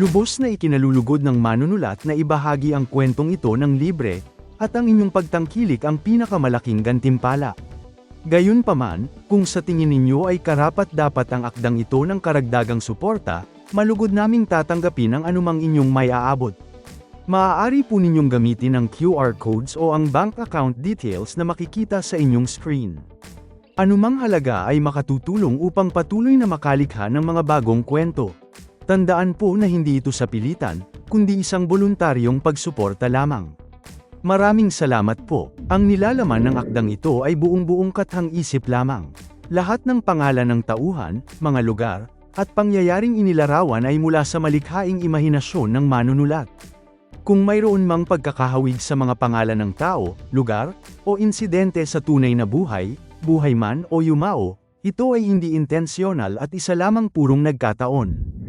Lubos na ikinalulugod ng manunulat na ibahagi ang kwentong ito ng libre, at ang inyong pagtangkilik ang pinakamalaking gantimpala. Gayunpaman, kung sa tingin ninyo ay karapat-dapat ang akdang ito ng karagdagang suporta, malugod naming tatanggapin ang anumang inyong may aabot. Maaari po ninyong gamitin ang QR codes o ang bank account details na makikita sa inyong screen. Anumang halaga ay makatutulong upang patuloy na makalikha ng mga bagong kwento. Tandaan po na hindi ito sa pilitan, kundi isang voluntaryong pagsuporta lamang. Maraming salamat po. Ang nilalaman ng akdang ito ay buong-buong kathang-isip lamang. Lahat ng pangalan ng tauhan, mga lugar, at pangyayaring inilarawan ay mula sa malikhaing imahinasyon ng manunulat. Kung mayroon mang pagkakahawig sa mga pangalan ng tao, lugar, o insidente sa tunay na buhay, buhay man o yumao, ito ay hindi intensyonal at isa lamang purong nagkataon.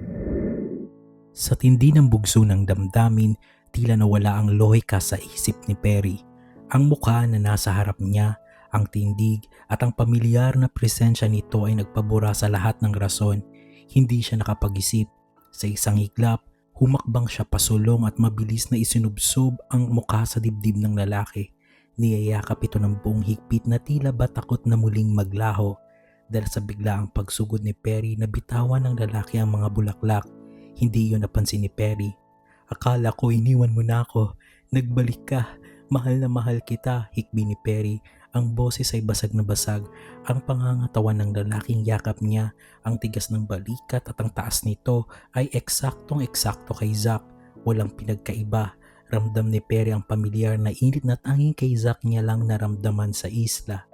Sa tindi ng bugso ng damdamin, tila nawala ang lohika sa isip ni Perry. Ang mukha na nasa harap niya, ang tindig at ang pamilyar na presensya nito ay nagpabura sa lahat ng rason. Hindi siya nakapag-isip. Sa isang iglap, humakbang siya pasulong at mabilis na isinubsob ang mukha sa dibdib ng lalaki. Niyayakap ito ng buong higpit na tila ba takot na muling maglaho. Dahil sa biglaang pagsugod ni Perry, nabitawan ng lalaki ang mga bulaklak. Hindi yun napansin ni Perry. Akala ko iniwan mo na ako. Nagbalik ka. Mahal na mahal kita, hikbi ni Perry. Ang boses ay basag na basag. Ang pangangatawan ng lalaking yakap niya, ang tigas ng balikat at ang taas nito ay eksaktong-eksakto kay Zack. Walang pinagkaiba. Ramdam ni Perry ang pamilyar na init na tanging kay Zack niya lang naramdaman sa isla.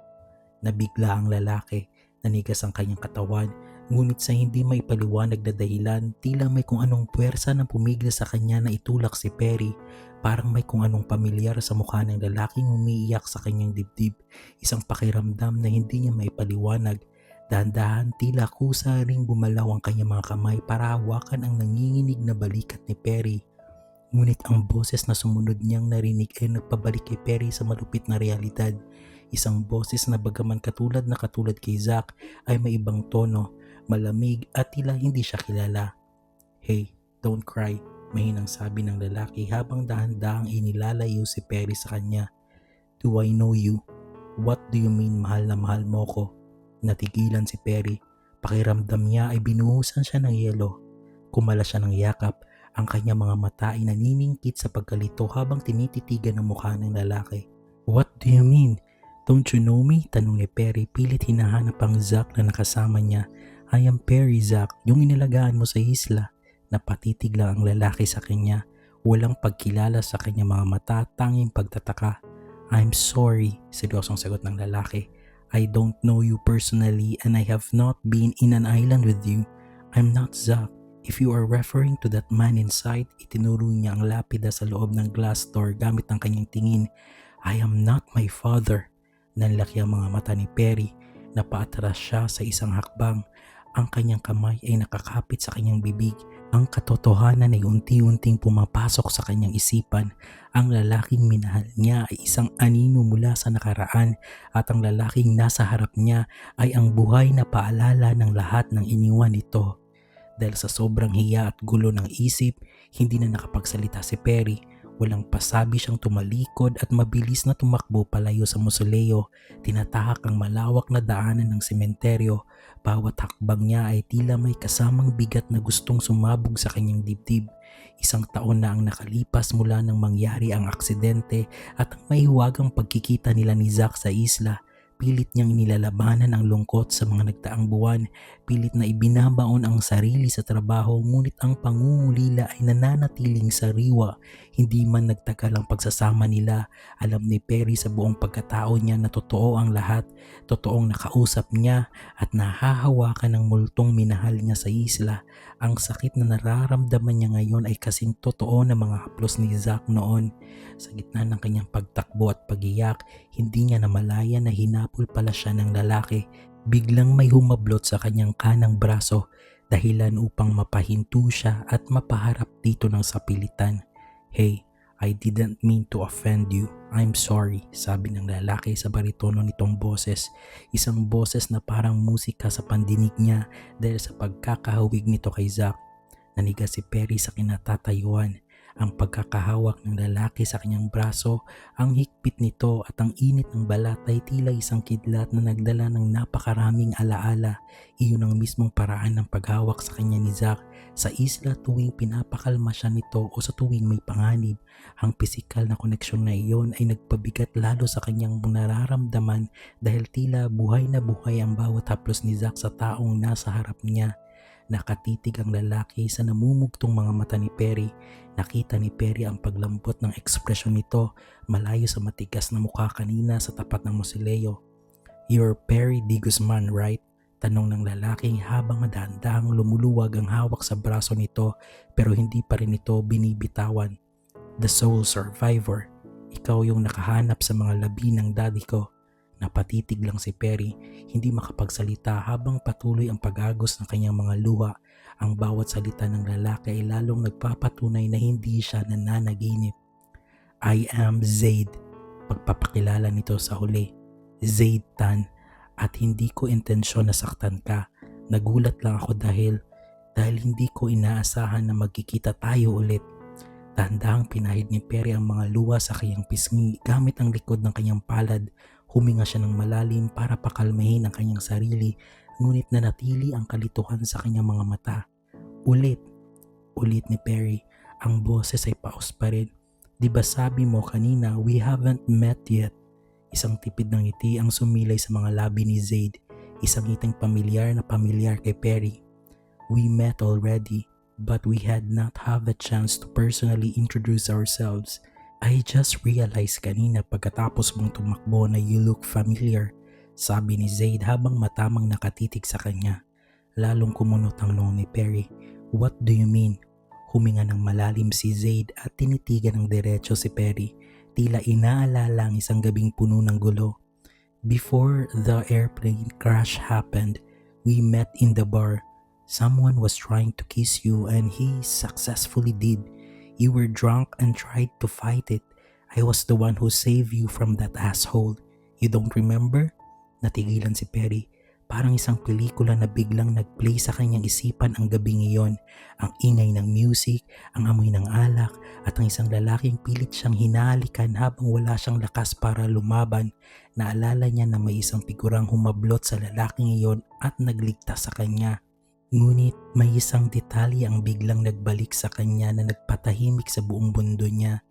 Nabigla ang lalaki. Nanigas ang kanyang katawan. Ngunit sa hindi may paliwanag na dahilan, tila may kung anong puwersa na pumigil sa kanya na itulak si Perry. Parang may kung anong pamilyar sa mukha ng lalaking umiiyak sa kanyang dibdib. Isang pakiramdam na hindi niya may paliwanag. Dahan-dahan tila kusa ring bumalaw ang kanyang mga kamay para hawakan ang nanginginig na balikat ni Perry. Ngunit ang boses na sumunod niyang narinig ay nagpabalik kay Perry sa malupit na realidad. Isang boses na bagaman katulad kay Zack ay may ibang tono. Malamig at tila hindi siya kilala. Hey, don't cry, mahinang sabi ng lalaki habang dahan-dahang inilalayo si Perry sa kanya. Do I know you? What do you mean mahal na mahal mo ko? Natigilan si Perry. Pakiramdam niya ay binuhusan siya ng yelo. Kumala siya ng yakap. Ang kanyang mga mata ay naniningkit sa pagkalito habang tinititigan ang mukha ng lalaki. What do you mean? Don't you know me? Tanong ni Perry, pilit hinahanap ang Zack na nakasama niya. I am Perry, Zack, yung inilagaan mo sa isla. Napatitig lang ang lalaki sa kanya. Walang pagkilala sa kanyang mga mata, tanging pagtataka. I'm sorry, seryosong sagot ng lalaki. I don't know you personally and I have not been in an island with you. I'm not Zack. If you are referring to that man inside, itinuro niya ang lapida sa loob ng glass door gamit ang kanyang tingin. I am not my father. Nanlaki ang mga mata ni Perry. Napaatras siya sa isang hakbang. Ang kanyang kamay ay nakakapit sa kanyang bibig. Ang katotohanan ay unti-unting pumapasok sa kanyang isipan. Ang lalaking minahal niya ay isang anino mula sa nakaraan at ang lalaking nasa harap niya ay ang buhay na paalala ng lahat ng iniwan nito. Dahil sa sobrang hiya at gulo ng isip, hindi na nakapagsalita si Perry. Walang pasabi siyang tumalikod at mabilis na tumakbo palayo sa mausoleo. Tinatahak ang malawak na daanan ng sementeryo. Bawat hakbang niya ay tila may kasamang bigat na gustong sumabog sa kanyang dibdib. Isang taon na ang nakalipas mula nang mangyari ang aksidente at ang mahiwagang pagkikita nila ni Zack sa isla. Pilit niyang inilalabanan ang lungkot sa mga nagdaang buwan. Pilit na ibinabaon ang sarili sa trabaho, ngunit ang pangungulila ay nananatiling sariwa. Hindi man nagtagal ang pagsasama nila. Alam ni Perry sa buong pagkatao niya na totoo ang lahat. Totoong nakausap niya at nahahawakan ng multong minahal niya sa isla. Ang sakit na nararamdaman niya ngayon ay kasing totoo na mga haplos ni Zack noon. Sa gitna ng kanyang pagtakbo at pagiyak, hindi niya namalaya na hinapol pala siya ng lalaki. Biglang may humablot sa kanyang kanang braso, dahilan upang mapahinto siya at mapaharap dito ng sapilitan. Hey, I didn't mean to offend you. I'm sorry, sabi ng lalaki sa baritono nitong boses. Isang boses na parang musika sa pandinig niya dahil sa pagkakahawig nito kay Zack. Nanigas si Perry sa kinatatayuan. Ang pagkakahawak ng lalaki sa kanyang braso, ang higpit nito at ang init ng balat ay tila isang kidlat na nagdala ng napakaraming alaala. Iyon ang mismong paraan ng paghawak sa kanya ni Zack sa isla tuwing pinapakalma siya nito o sa tuwing may panganib. Ang pisikal na koneksyon na iyon ay nagpabigat lalo sa kanyang nararamdaman dahil tila buhay na buhay ang bawat haplos ni Zack sa taong nasa harap niya. Nakatitig ang lalaki sa namumugtong mga mata ni Perry. Nakita ni Perry ang paglambot ng ekspresyon nito malayo sa matigas na mukha kanina sa tapat ng mausoleo. "You're Perry D. Guzman, right?" Tanong ng lalaki habang dahan-dahang lumuluwag ang hawak sa braso nito pero hindi pa rin ito binibitawan. "The sole survivor. Ikaw yung nakahanap sa mga labi ng daddy ko." Napatitig lang si Perry, hindi makapagsalita habang patuloy ang pag-agos ng kanyang mga luha. Ang bawat salita ng lalaki ay lalong nagpapatunay na hindi siya nananaginip. "I am Zaid." Pagpapakilala nito sa huli. "Zaid Tan. At hindi ko intensyon na saktan ka. Nagulat lang ako dahil hindi ko inaasahan na magkikita tayo ulit." Dahan-dahang pinahid ni Perry ang mga luha sa kanyang pisngi gamit ang likod ng kanyang palad. Huminga siya ng malalim para pakalmahin ang kanyang sarili, ngunit nanatili ang kalituhan sa kanyang mga mata. Ulit ni Perry. Ang boses ay paos pa rin. "Di ba sabi mo kanina we haven't met yet?" Isang tipid ng ngiti ang sumilay sa mga labi ni Zaid. Isang ngiting pamilyar kay Perry. "We met already, but we had not have a chance to personally introduce ourselves. I just realized kanina pagkatapos mong tumakbo na you look familiar," sabi ni Zaid habang matamang nakatitig sa kanya. Lalong kumunot ang noo ni Perry. "What do you mean?" Huminga ng malalim si Zaid at tinitigan ng diretso si Perry. Tila inaalala ang isang gabing puno ng gulo. "Before the airplane crash happened, we met in the bar. Someone was trying to kiss you and he successfully did. You were drunk and tried to fight it. I was the one who saved you from that asshole. You don't remember?" Natigilan si Perry. Parang isang pelikula na biglang nag-play sa kanyang isipan ang gabing iyon. Ang ingay ng music, ang amoy ng alak, at ang isang lalaking pilit siyang hinalikan habang wala siyang lakas para lumaban. Naalala niya na may isang figurang humablot sa lalaking iyon at nagligtas sa kanya. Ngunit may isang detalye ang biglang nagbalik sa kanya na nagpatahimik sa buong mundo niya.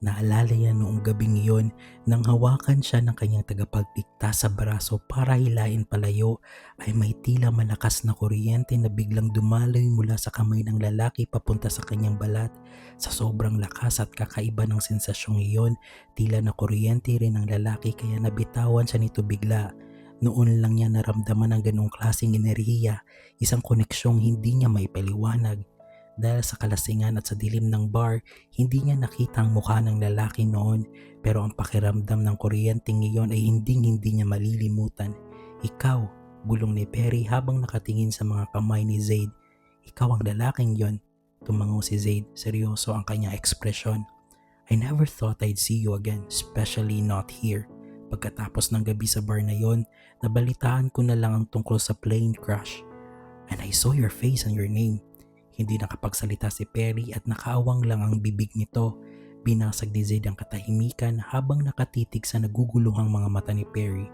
Naalala niya noong gabing iyon nang hawakan siya ng kanyang tagapagligtas sa braso para hilain palayo ay may tila malakas na kuryente na biglang dumaloy mula sa kamay ng lalaki papunta sa kanyang balat. Sa sobrang lakas at kakaiba ng sensasyong iyon, tila na kuryente rin ng lalaki kaya nabitawan siya nito bigla. Noon lang niya naramdaman ang ganong klaseng enerhiya, isang koneksyong hindi niya maipaliwanag. Dahil sa kalasingan at sa dilim ng bar, hindi niya nakita ang mukha ng lalaki noon, pero ang pakiramdam ng kuryenteng iyon ay hindi niya malilimutan. "Ikaw," bulong ni Perry habang nakatingin sa mga kamay ni Zaid. "Ikaw ang lalaking yon." Tumango si Zaid, seryoso ang kanyang ekspresyon. "I never thought I'd see you again, especially not here." Pagkatapos ng gabi sa bar na yon, nabalitaan ko na lang ang tungkol sa plane crash. "And I saw your face and your name." Hindi nakapagsalita si Perry at nakaawang lang ang bibig nito. Binasag ni Zaid ang katahimikan habang nakatitig sa naguguluhang mga mata ni Perry.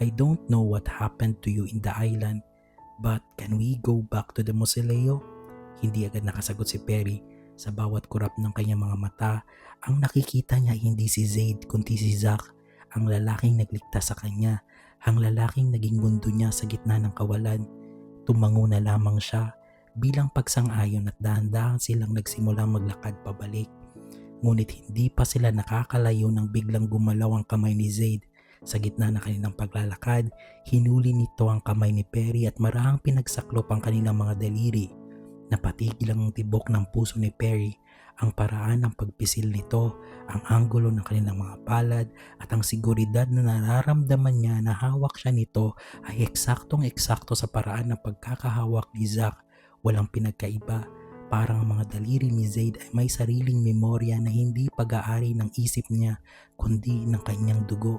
"I don't know what happened to you in the island, but can we go back to the mausoleo?" Hindi agad nakasagot si Perry. Sa bawat kurap ng kanyang mga mata, ang nakikita niya hindi si Zaid kundi si Zack, ang lalaking nagligtas sa kanya, ang lalaking naging mundo niya sa gitna ng kawalan. Tumango na lamang siya bilang pagsang-ayon at dahan-dahan silang nagsimulang maglakad pabalik. Ngunit hindi pa sila nakakalayo nang biglang gumalaw ang kamay ni Zaid. Sa gitna ng kanilang paglalakad, hinuli nito ang kamay ni Perry at marahang pinagsaklop ang kanilang mga daliri. Napatigil ang tibok ng puso ni Perry. Ang paraan ng pagpisil nito, ang anggulo ng kanilang mga palad at ang seguridad na nararamdaman niya na hawak siya nito ay eksaktong-eksakto sa paraan ng pagkakahawak ni Zack. Walang pinagkaiba, parang ang mga daliri ni Zaid ay may sariling memorya na hindi pag-aari ng isip niya kundi ng kanyang dugo.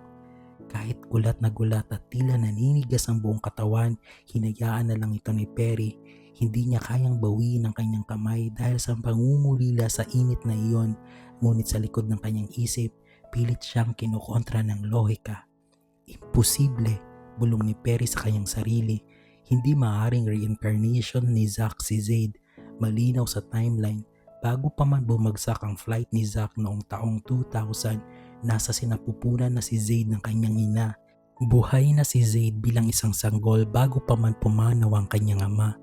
Kahit gulat na gulat at tila naninigas ang buong katawan, hinayaan na lang ito ni Perry. Hindi niya kayang bawiin ang kanyang kamay dahil sa pangungulila sa init na iyon, ngunit sa likod ng kanyang isip, pilit siyang kinukontra ng lohika. Imposible, bulong ni Perry sa kanyang sarili. Hindi maaaring reincarnation ni Zack si Zaid. Malinaw sa timeline, bago pa man bumagsak ang flight ni Zack noong taong 2000, nasa sinapupunan na si Zaid ng kanyang ina. Buhay na si Zaid bilang isang sanggol bago pa man pumanaw ang kanyang ama.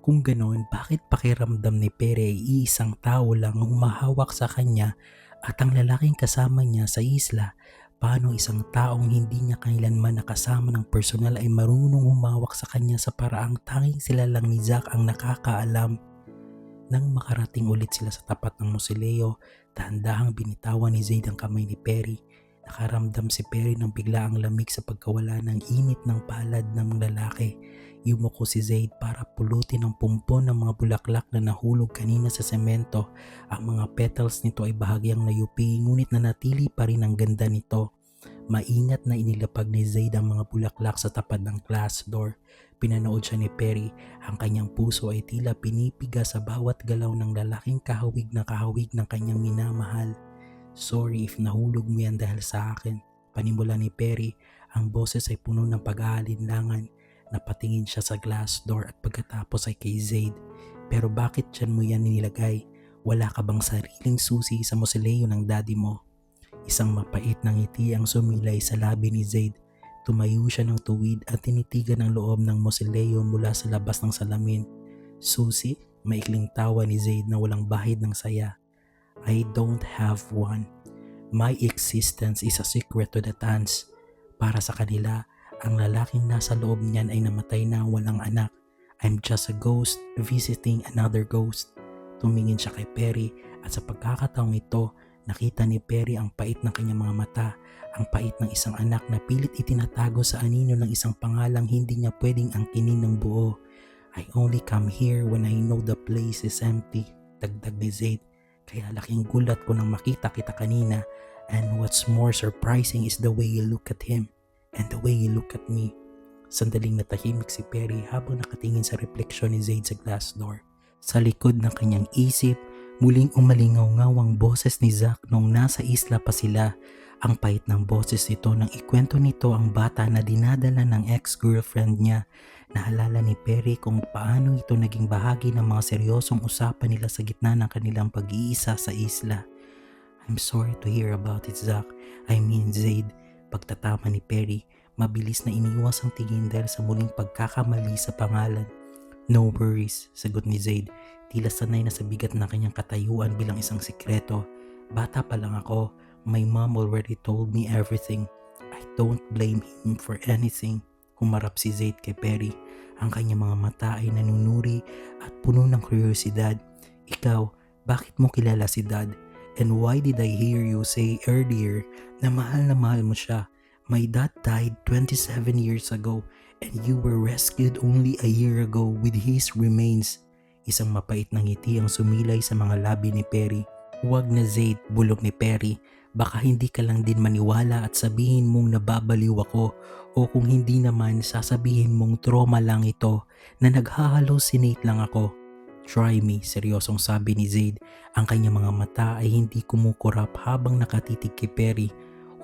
Kung ganoon, bakit pakiramdam ni Perry ay iisang tao lang ang humahawak sa kanya at ang lalaking kasama niya sa isla? Paano isang taong hindi niya kailanman nakasama ng personal ay marunong humawak sa kanya sa paraang tanging sila lang ni Zack ang nakakaalam? Nang makarating ulit sila sa tapat ng mosileo, dahan-dahang binitawan ni Zaid ang kamay ni Perry. Nakaramdam si Perry ng biglaang lamig sa pagkawala ng init ng palad ng lalaki. Yumuko si Zaid para pulutin ang pumpon ng mga bulaklak na nahulog kanina sa semento. Ang mga petals nito ay bahagyang nayupi, ngunit nanatili pa rin ang ganda nito. Maingat na inilapag ni Zaid ang mga bulaklak sa tapat ng glass door. Pinanood siya ni Perry. Ang kanyang puso ay tila pinipiga sa bawat galaw ng lalaking kahawig na kahawig ng kanyang minamahal. "Sorry if nahulog mo yan dahil sa akin," panimula ni Perry. Ang boses ay puno ng pag-aalinlangan. Napatingin siya sa glass door at pagkatapos ay kay Zaid. "Pero bakit dyan mo yan nilagay? Wala ka bang sariling susi sa mosileo ng daddy mo?" Isang mapait na ngiti ang sumilay sa labi ni Zaid. Tumayo siya ng tuwid at tinitigan ang loob ng mosileo mula sa labas ng salamin. "Susi?" Maikling tawa ni Zaid na walang bahid ng saya. "I don't have one. My existence is a secret to the Tans." Para sa kanila, ang lalaking nasa loob niyan ay namatay na walang anak. "I'm just a ghost visiting another ghost." Tumingin siya kay Perry at sa pagkakataong ito, nakita ni Perry ang pait ng kanyang mga mata, ang pait ng isang anak na pilit itinatago sa anino ng isang pangalang hindi niya pwedeng angkinin ng buo. "I only come here when I know the place is empty," dagdag ni Zaid. "Kaya laking gulat ko nang makita kita kanina, and what's more surprising is the way you look at him. And the way you look at me." Sandaling natahimik si Perry habang nakatingin sa refleksyon ni Zaid sa glass door. Sa likod ng kanyang isip, muling umalingaw-ngaw ang boses ni Zack noong nasa isla pa sila. Ang pait ng boses nito nang ikwento nito ang bata na dinadala ng ex-girlfriend niya. Naalala ni Perry kung paano ito naging bahagi ng mga seryosong usapan nila sa gitna ng kanilang pag-iisa sa isla. "I'm sorry to hear about it, Zack. I mean Zaid." Pagtatama ni Perry, mabilis na iniwas ang tingin dahil sa muling pagkakamali sa pangalan. "No worries," sagot ni Zaid. Tila sanay na sa bigat na kanyang katayuan bilang isang sikreto. "Bata pa lang ako. My mom already told me everything. I don't blame him for anything." Humarap si Zaid kay Perry. Ang kanyang mga mata ay nanunuri at puno ng kuryosidad. "Ikaw, bakit mo kilala si Dad? And why did I hear you say earlier na mahal mo siya? My dad died 27 years ago and you were rescued only a year ago with his remains." Isang mapait na ngiti ang sumilay sa mga labi ni Perry. "Huwag na Zaid," bulong ni Perry. "Baka hindi ka lang din maniwala at sabihin mong nababaliw ako, o kung hindi naman sasabihin mong trauma lang ito, na naghahallucinate lang ako." "Try me," seryosong sabi ni Zaid. Ang kanyang mga mata ay hindi kumukurap habang nakatitig kay Perry.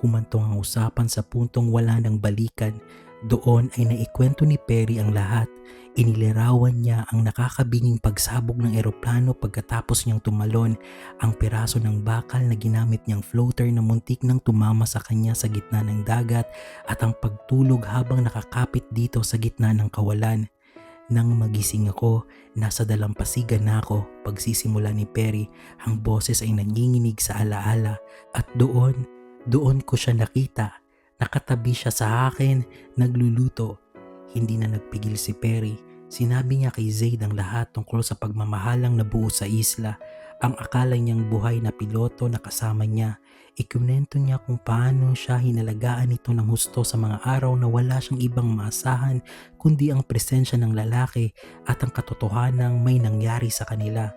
Humantong ang usapan sa puntong wala ng balikan. Doon ay naikwento ni Perry ang lahat. Inilarawan niya ang nakakabinging pagsabog ng eroplano pagkatapos niyang tumalon, ang piraso ng bakal na ginamit niyang floater na muntik nang tumama sa kanya sa gitna ng dagat, at ang pagtulog habang nakakapit dito sa gitna ng kawalan. "Nang magising ako, nasa dalampasigan na ako," pagsisimula ni Perry. Ang boses ay nanginginig sa alaala. "At doon ko siya nakita. Nakatabi siya sa akin, nagluluto." Hindi na nagpigil si Perry. Sinabi niya kay Zaid ang lahat tungkol sa pagmamahalang nabuo sa isla. Ang akala niyang buhay na piloto na kasama niya. Ikunento niya kung paano siya hinalagaan ito ng husto sa mga araw na wala siyang ibang maasahan kundi ang presensya ng lalaki at ang katotohanang may nangyari sa kanila.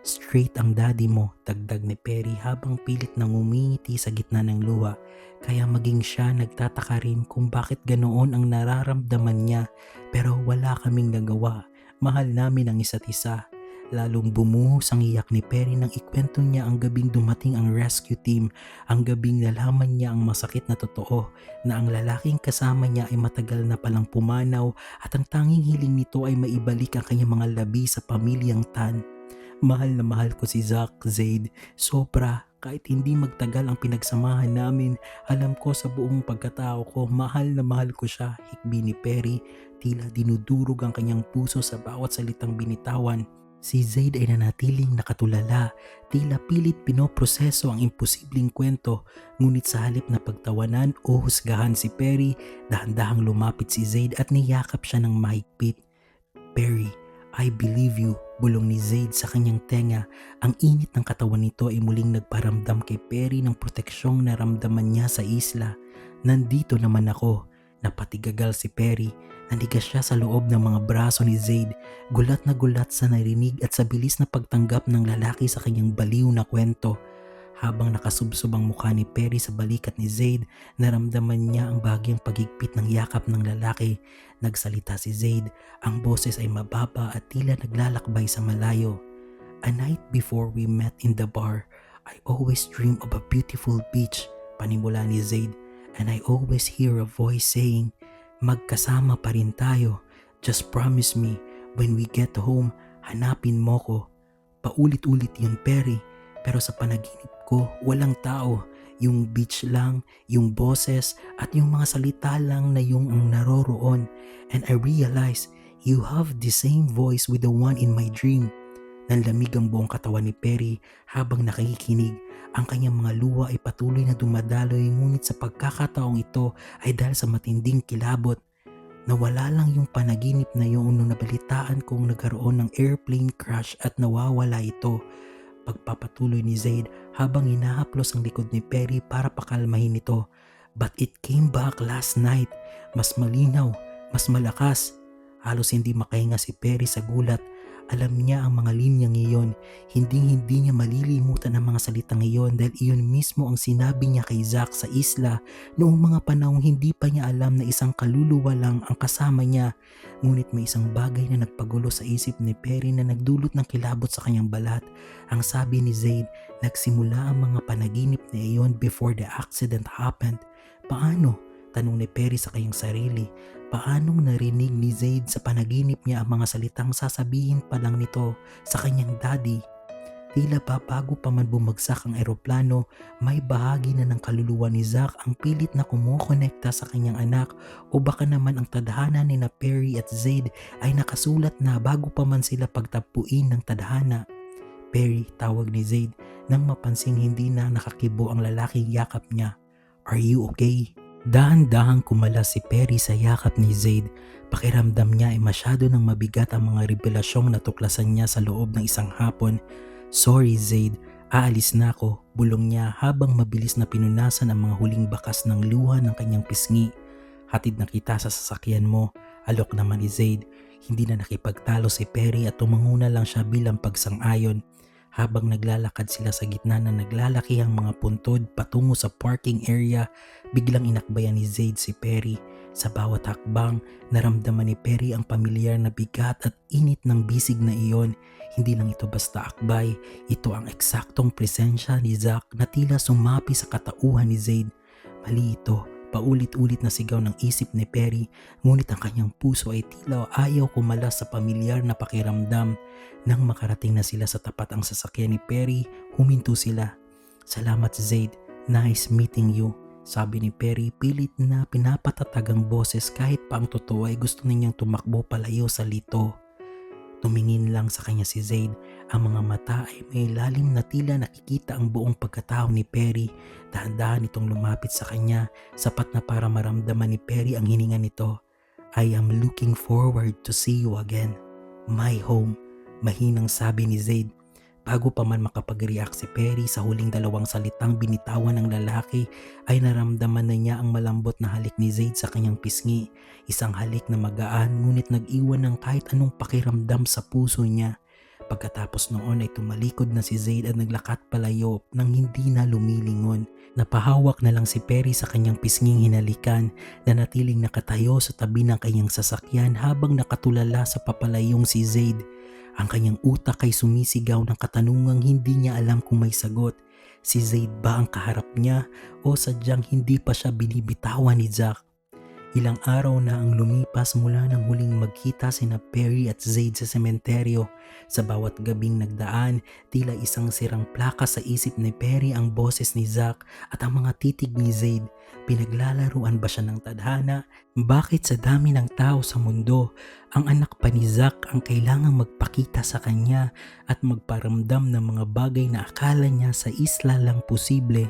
"Straight ang daddy mo," dagdag ni Perry habang pilit nang umingiti sa gitna ng luha. Kaya maging siya nagtataka rin kung bakit ganoon ang nararamdaman niya, pero wala kaming nagawa. Mahal namin ang isa't isa. Lalong bumuhos ang iyak ni Perry nang ikwento niya ang gabing dumating ang rescue team, ang gabing nalaman niya ang masakit na totoo, na ang lalaking kasama niya ay matagal na palang pumanaw at ang tanging hiling nito ay maibalik ang kanyang mga labi sa pamilyang Tan. Mahal na mahal ko si Zack, Zaid, sobra. Kahit hindi magtagal ang pinagsamahan namin, alam ko sa buong pagkatao ko, mahal na mahal ko siya, hikbi ni Perry. Tila dinudurog ang kanyang puso sa bawat salitang binitawan. Si Zaid ay nanatiling nakatulala, tila pilit pinoproseso ang imposibleng kwento, ngunit sa halip na pagtawanan o husgahan si Perry, dahan-dahang lumapit si Zaid at niyakap siya ng mahigpit. "Perry, I believe you," bulong ni Zaid sa kanyang tenga. Ang init ng katawan nito ay muling nagparamdam kay Perry ng proteksyong naramdaman niya sa isla. "Nandito naman ako." Napatigagal si Perry. Nanigas siya sa loob ng mga braso ni Zaid, gulat na gulat sa narinig at sa bilis na pagtanggap ng lalaki sa kanyang baliw na kwento. Habang nakasubsob ang mukha ni Perry sa balikat ni Zaid, naramdaman niya ang bahagyang paghigpit ng yakap ng lalaki. Nagsalita si Zaid, ang boses ay mababa at tila naglalakbay sa malayo. "A night before we met in the bar, I always dream of a beautiful beach," panimula ni Zaid. "And I always hear a voice saying, magkasama pa rin tayo. Just promise me, when we get home, hanapin mo ko." Paulit-ulit yun, Perry, pero sa panaginip ko, walang tao. Yung beach lang, yung boses, at yung mga salita lang na yung ang naroroon. And I realize, you have the same voice with the one in my dream. Nanlamig ang buong katawan ni Perry habang nakikinig. Ang kanyang mga luha ay patuloy na dumadaloy, ngunit sa pagkakataong ito ay dahil sa matinding kilabot. Nawala lang yung panaginip na yun nung nabalitaan kong nagkaroon ng airplane crash at nawawala ito. Pagpapatuloy ni Zaid habang hinahaplos ang likod ni Perry para pakalmahin ito. "But it came back last night. Mas malinaw, mas malakas." Halos hindi makahinga si Perry sa gulat. Alam niya ang mga linyang iyon. Hindi niya malilimutan ang mga salitang iyon dahil iyon mismo ang sinabi niya kay Zack sa isla noong mga panahong hindi pa niya alam na isang kaluluwa lang ang kasama niya. Ngunit may isang bagay na nagpagulo sa isip ni Perry na nagdulot ng kilabot sa kanyang balat. Ang sabi ni Zaid, nagsimula ang mga panaginip na iyon before the accident happened. Paano? Tanong ni Perry sa kanyang sarili. Paanong narinig ni Zaid sa panaginip niya ang mga salitang sasabihin pa lang nito sa kanyang daddy? Tila pa bago pa man bumagsak ang eroplano, may bahagi na ng kaluluwa ni Zack ang pilit na kumukonekta sa kanyang anak, o baka naman ang tadhana ni na Perry at Zaid ay nakasulat na bago pa man sila pagtapuin ng tadhana. "Perry," tawag ni Zaid nang mapansing hindi na nakakibo ang lalaking yakap niya. "Are you okay?" Dahan-dahang kumalas si Perry sa yakap ni Zaid. Pakiramdam niya ay masyado nang mabigat ang mga revelasyong natuklasan niya sa loob ng isang hapon. "Sorry Zaid, aalis na ako," bulong niya habang mabilis na pinunasan ang mga huling bakas ng luha ng kanyang pisngi. "Hatid na kita sa sasakyan mo," alok naman ni Zaid. Hindi na nakipagtalo si Perry at tumanguna lang siya bilang pagsang-ayon. Habang naglalakad sila sa gitna na naglalakihang mga puntod patungo sa parking area, biglang inakbayan ni Zaid si Perry. Sa bawat hakbang, naramdaman ni Perry ang pamilyar na bigat at init ng bisig na iyon. Hindi lang ito basta akbay, ito ang eksaktong presensya ni Zack na tila sumapi sa katauhan ni Zaid. Mali ito, paulit-ulit na sigaw ng isip ni Perry, ngunit ang kanyang puso ay tila ayaw kumalas sa pamilyar na pakiramdam. Nang makarating na sila sa tapat ang sasakyan ni Perry, huminto sila. "Salamat Zaid, nice meeting you," sabi ni Perry, pilit na pinapatatag ang boses kahit pa ang totoo ay gusto ninyang tumakbo palayo sa lito. Tumingin lang sa kanya si Zaid, ang mga mata ay may lalim na tila nakikita ang buong pagkatao ni Perry. Dahan-dahan itong lumapit sa kanya, sapat na para maramdaman ni Perry ang hininga nito. "I am looking forward to see you again. My home," mahinang sabi ni Zaid. Bago pa man makapag-react si Perry sa huling dalawang salitang binitawan ng lalaki, ay naramdaman na niya ang malambot na halik ni Zaid sa kanyang pisngi. Isang halik na magaan ngunit nag-iwan ng kahit anong pakiramdam sa puso niya. Pagkatapos noon ay tumalikod na si Zaid at naglakat palayo nang hindi na lumilingon. Napahawak na lang si Perry sa kanyang pisnging hinalikan na natiling nakatayo sa tabi ng kanyang sasakyan habang nakatulala sa papalayong si Zaid. Ang kanyang utak ay sumisigaw ng katanungang hindi niya alam kung may sagot. Si Zaid ba ang kaharap niya o sadyang hindi pa siya binibitawan ni Zack? Ilang araw na ang lumipas mula nang huling magkita sina Perry at Zaid sa sementeryo. Sa bawat gabing nagdaan, tila isang sirang plaka sa isip ni Perry ang boses ni Zack at ang mga titig ni Zaid. Pinaglalaruan ba siya ng tadhana? Bakit sa dami ng tao sa mundo, ang anak pa ni Zack ang kailangang magpakita sa kanya at magparamdam ng mga bagay na akala niya sa isla lang posible?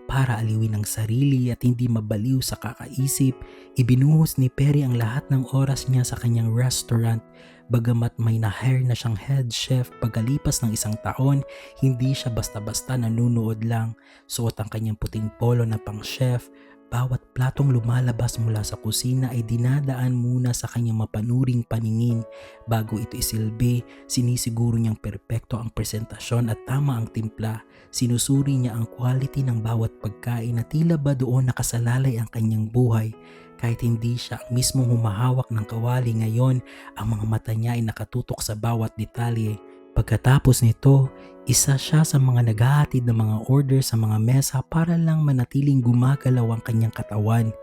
Para aliwin ang sarili at hindi mabaliw sa kakaisip, ibinuhos ni Perry ang lahat ng oras niya sa kanyang restaurant. Bagamat may na-hire na siyang head chef pagkalipas ng isang taon, hindi siya basta-basta nanunood lang. Suot ang kanyang puting polo na pang-chef. Bawat platong lumalabas mula sa kusina ay dinadaan muna sa kanyang mapanuring paningin. Bago ito isilbi, sinisiguro niyang perpekto ang presentasyon at tama ang timpla. Sinusuri niya ang quality ng bawat pagkain na tila ba doon nakasalalay ang kanyang buhay. Kahit hindi siya ang mismong humahawak ng kawali ngayon, ang mga mata niya ay nakatutok sa bawat detalye. Pagkatapos nito, isa siya sa mga naghahatid ng mga order sa mga mesa para lang manatiling gumagalaw ang kanyang katawan.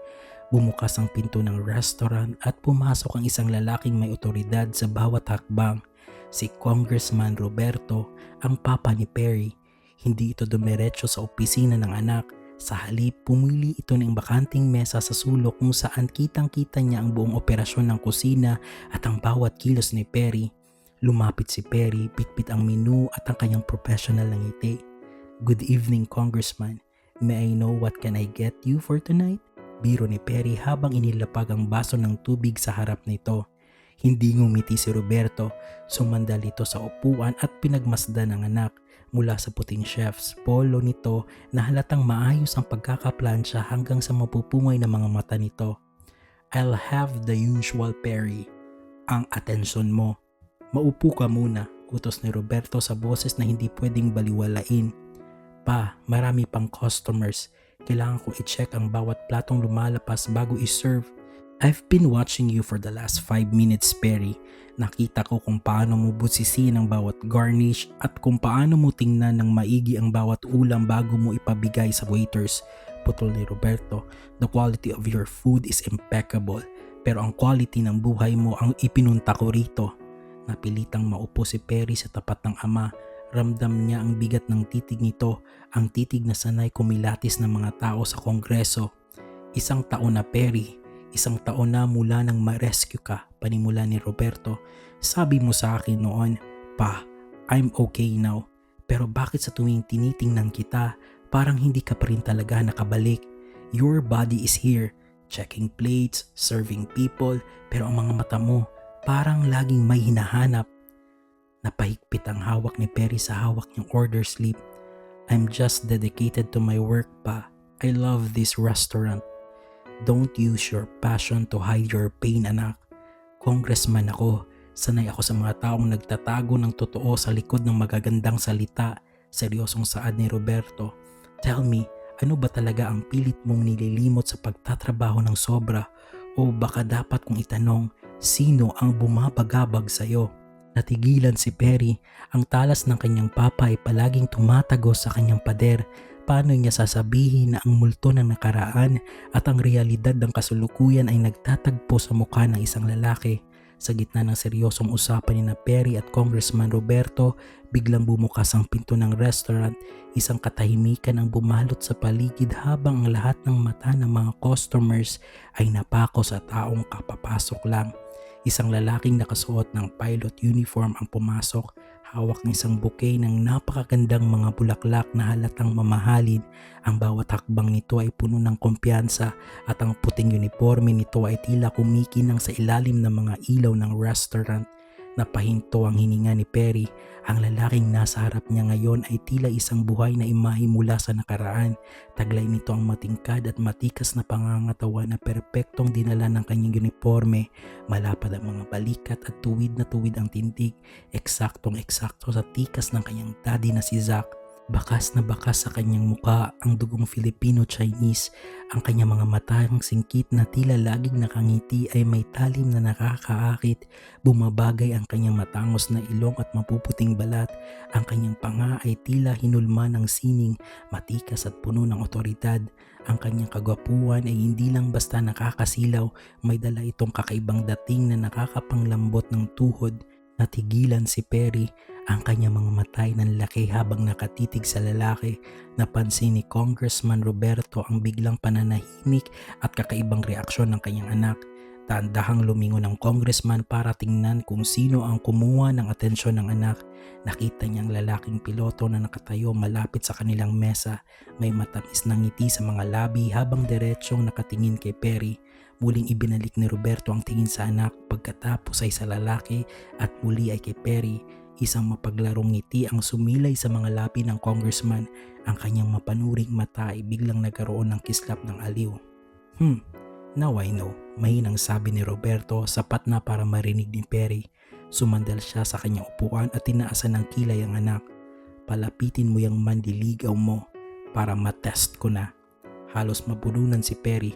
Bumukas ang pinto ng restaurant at pumasok ang isang lalaking may otoridad sa bawat hakbang. Si Congressman Roberto, ang papa ni Perry. Hindi ito dumiretso sa opisina ng anak. Sa halip, pumili ito ng bakanting mesa sa sulok kung saan kitang-kita niya ang buong operasyon ng kusina at ang bawat kilos ni Perry. Lumapit si Perry, bitbit ang menu at ang kanyang professional na ngiti. "Good evening, Congressman. May I know what can I get you for tonight?" Biro ni Perry habang inilapag ang baso ng tubig sa harap nito. Hindi ngumiti si Roberto, sumandal ito sa upuan at pinagmasdan ng anak. Mula sa puting chef's polo nito na halatang maayos ang pagkakaplansya hanggang sa mapupungay na mga mata nito. "I'll have the usual, Perry. Ang atensyon mo. Maupo ka muna," utos ni Roberto sa boses na hindi pwedeng baliwalain. "Pa, marami pang customers. Kailangan ko i-check ang bawat platong lumalapas bago i-serve." "I've been watching you for the last 5 minutes, Perry. Nakita ko kung paano mo busisiin ang bawat garnish at kung paano mo tingnan ng maigi ang bawat ulam bago mo ipabigay sa waiters," putol ni Roberto. "The quality of your food is impeccable, pero ang quality ng buhay mo ang ipinunta ko rito." Napilitang maupo si Perry sa tapat ng ama. Ramdam niya ang bigat ng titig nito, ang titig na sanay kumilatis ng mga tao sa kongreso. "Isang taon na, Perry. Isang taon na mula nang ma-rescue ka," panimula ni Roberto. "Sabi mo sa akin noon, Pa, I'm okay now. Pero bakit sa tuwing tinitingnan kita, parang hindi ka pa rin talaga nakabalik? Your body is here, checking plates, serving people, pero ang mga mata mo, parang laging may hinahanap." Napahigpit ang hawak ni Perry sa hawak niyang order slip. "I'm just dedicated to my work, Pa. I love this restaurant." "Don't use your passion to hide your pain, anak. Congressman ako. Sanay ako sa mga taong nagtatago ng totoo sa likod ng magagandang salita." Seryosong saad ni Roberto. "Tell me, ano ba talaga ang pilit mong nililimot sa pagtatrabaho ng sobra? O baka dapat kong itanong, sino ang bumabagabag sa'yo?" Natigilan si Perry. Ang talas ng kanyang papa ay palaging tumatagos sa kanyang pader. Paano niya sasabihin na ang multo ng nakaraan at ang realidad ng kasulukuyan ay nagtatagpo sa mukha ng isang lalaki? Sa gitna ng seryosong usapan ni Perry at Congressman Roberto, biglang bumukas ang pinto ng restaurant. Isang katahimikan ang bumalot sa paligid habang ang lahat ng mata ng mga customers ay napako sa taong kapapasok lang. Isang lalaking nakasuot ng pilot uniform ang pumasok, hawak ng isang bouquet ng napakagandang mga bulaklak na halatang mamahalin. Ang bawat hakbang nito ay puno ng kumpiyansa at ang puting uniforme nito ay tila kumikinang sa ilalim ng mga ilaw ng restaurant. Napahinto ang hininga ni Perry. Ang lalaking nasa harap niya ngayon ay tila isang buhay na imahe mula sa nakaraan. Taglay nito ang matingkad at matikas na pangangatawan na perpektong dinala ng kanyang uniforme. Malapad ang mga balikat at tuwid na tuwid ang tindig. Eksaktong-eksakto sa tikas ng kanyang daddy na si Zack. Bakas na bakas sa kanyang muka ang dugong Filipino-Chinese. Ang kanyang mga matang singkit na tila laging nakangiti ay may talim na nakakaakit. Bumabagay ang kanyang matangos na ilong at mapuputing balat. Ang kanyang panga ay tila hinulma ng sining, matikas at puno ng otoridad. Ang kanyang kagwapuan ay hindi lang basta nakakasilaw, may dala itong kakaibang dating na nakakapanglambot ng tuhod. Natigilan si Perry, ang kanyang mga mata ay nanlaki habang nakatitig sa lalaki. Napansin ni Congressman Roberto ang biglang pananahimik at kakaibang reaksyon ng kanyang anak. Dahan-dahang lumingon ang congressman para tingnan kung sino ang kumuha ng atensyon ng anak. Nakita niya ang lalaking piloto na nakatayo malapit sa kanilang mesa. May matamis na ngiti sa mga labi habang diretsyong nakatingin kay Perry. Muling ibinalik ni Roberto ang tingin sa anak, pagkatapos ay sa lalaki at muli ay kay Perry. Isang mapaglarong ngiti ang sumilay sa mga labi ng congressman. Ang kanyang mapanuring mata ay biglang nagkaroon ng kislap ng aliw. Now I know, mahinang sabi ni Roberto, sapat na para marinig ni Perry. Sumandal siya sa kanyang upuan at tinaasan ng kilay ang anak. Palapitin mo yung mandiligaw mo para matest ko na. Halos mabulunan si Perry.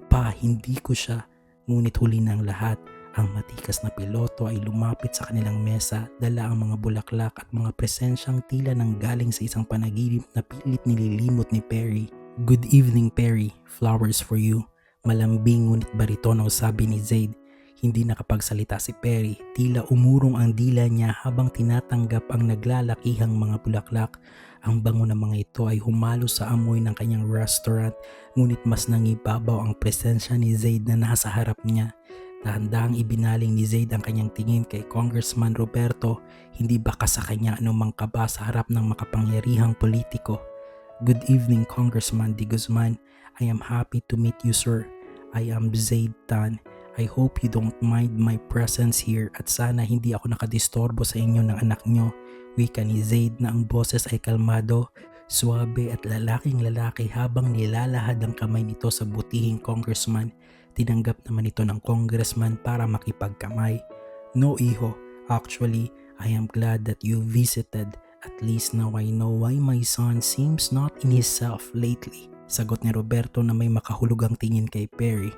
Pa, hindi ko siya. Ngunit huli na ang lahat. Ang matikas na piloto ay lumapit sa kanilang mesa, dala ang mga bulaklak at mga presensyang tila nang galing sa isang panaginip na pilit nililimot ni Perry. Good evening, Perry. Flowers for you. Malambing ngunit baritono sabi ni Zaid. Hindi nakapagsalita si Perry. Tila umurong ang dila niya habang tinatanggap ang naglalakihang mga bulaklak. Ang bango ng mga ito ay humalo sa amoy ng kanyang restaurant, ngunit mas nangibabaw ang presensya ni Zaid na nasa harap niya. Dahan-dahang ibinaling ni Zaid ang kanyang tingin kay Congressman Roberto, hindi baka sa kanya anumang kaba sa harap ng makapangyarihang politiko. Good evening, Congressman De Guzman. I am happy to meet you, sir. I am Zaid Tan. I hope you don't mind my presence here at sana hindi ako nakadistorbo sa inyo ng anak nyo. Wika ni Zaid na ang boses ay kalmado, suabe at lalaking-lalaki habang nilalahad ang kamay nito sa butihing congressman. Tinanggap naman ito ng congressman para makipagkamay. No, iho. Actually, I am glad that you visited. At least now I know why my son seems not in himself lately. Sagot ni Roberto na may makahulugang tingin kay Perry.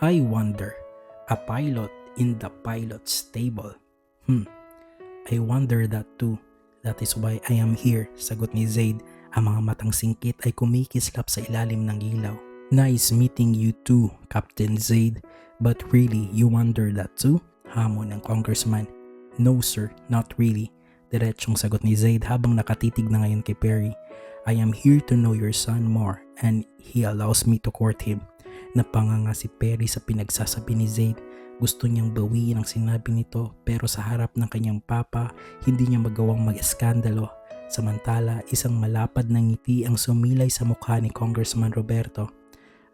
I wonder, a pilot in the pilot's stable. I wonder that too. That is why I am here, sagot ni Zaid. Ang mga matang singkit ay kumikislap sa ilalim ng ilaw. Nice meeting you too, Captain Zaid. But really, you wonder that too? Hamon ng congressman. No sir, not really. Diretsyong sagot ni Zaid habang nakatitig na ngayon kay Perry. I am here to know your son more and he allows me to court him. Napanganga si Perry sa pinagsasabi ni Zaid. Gusto niyang bawiin ang sinabi nito pero sa harap ng kanyang papa, hindi niya magawang mag-eskandalo. Samantala, isang malapad na ngiti ang sumilay sa mukha ni Congressman Roberto.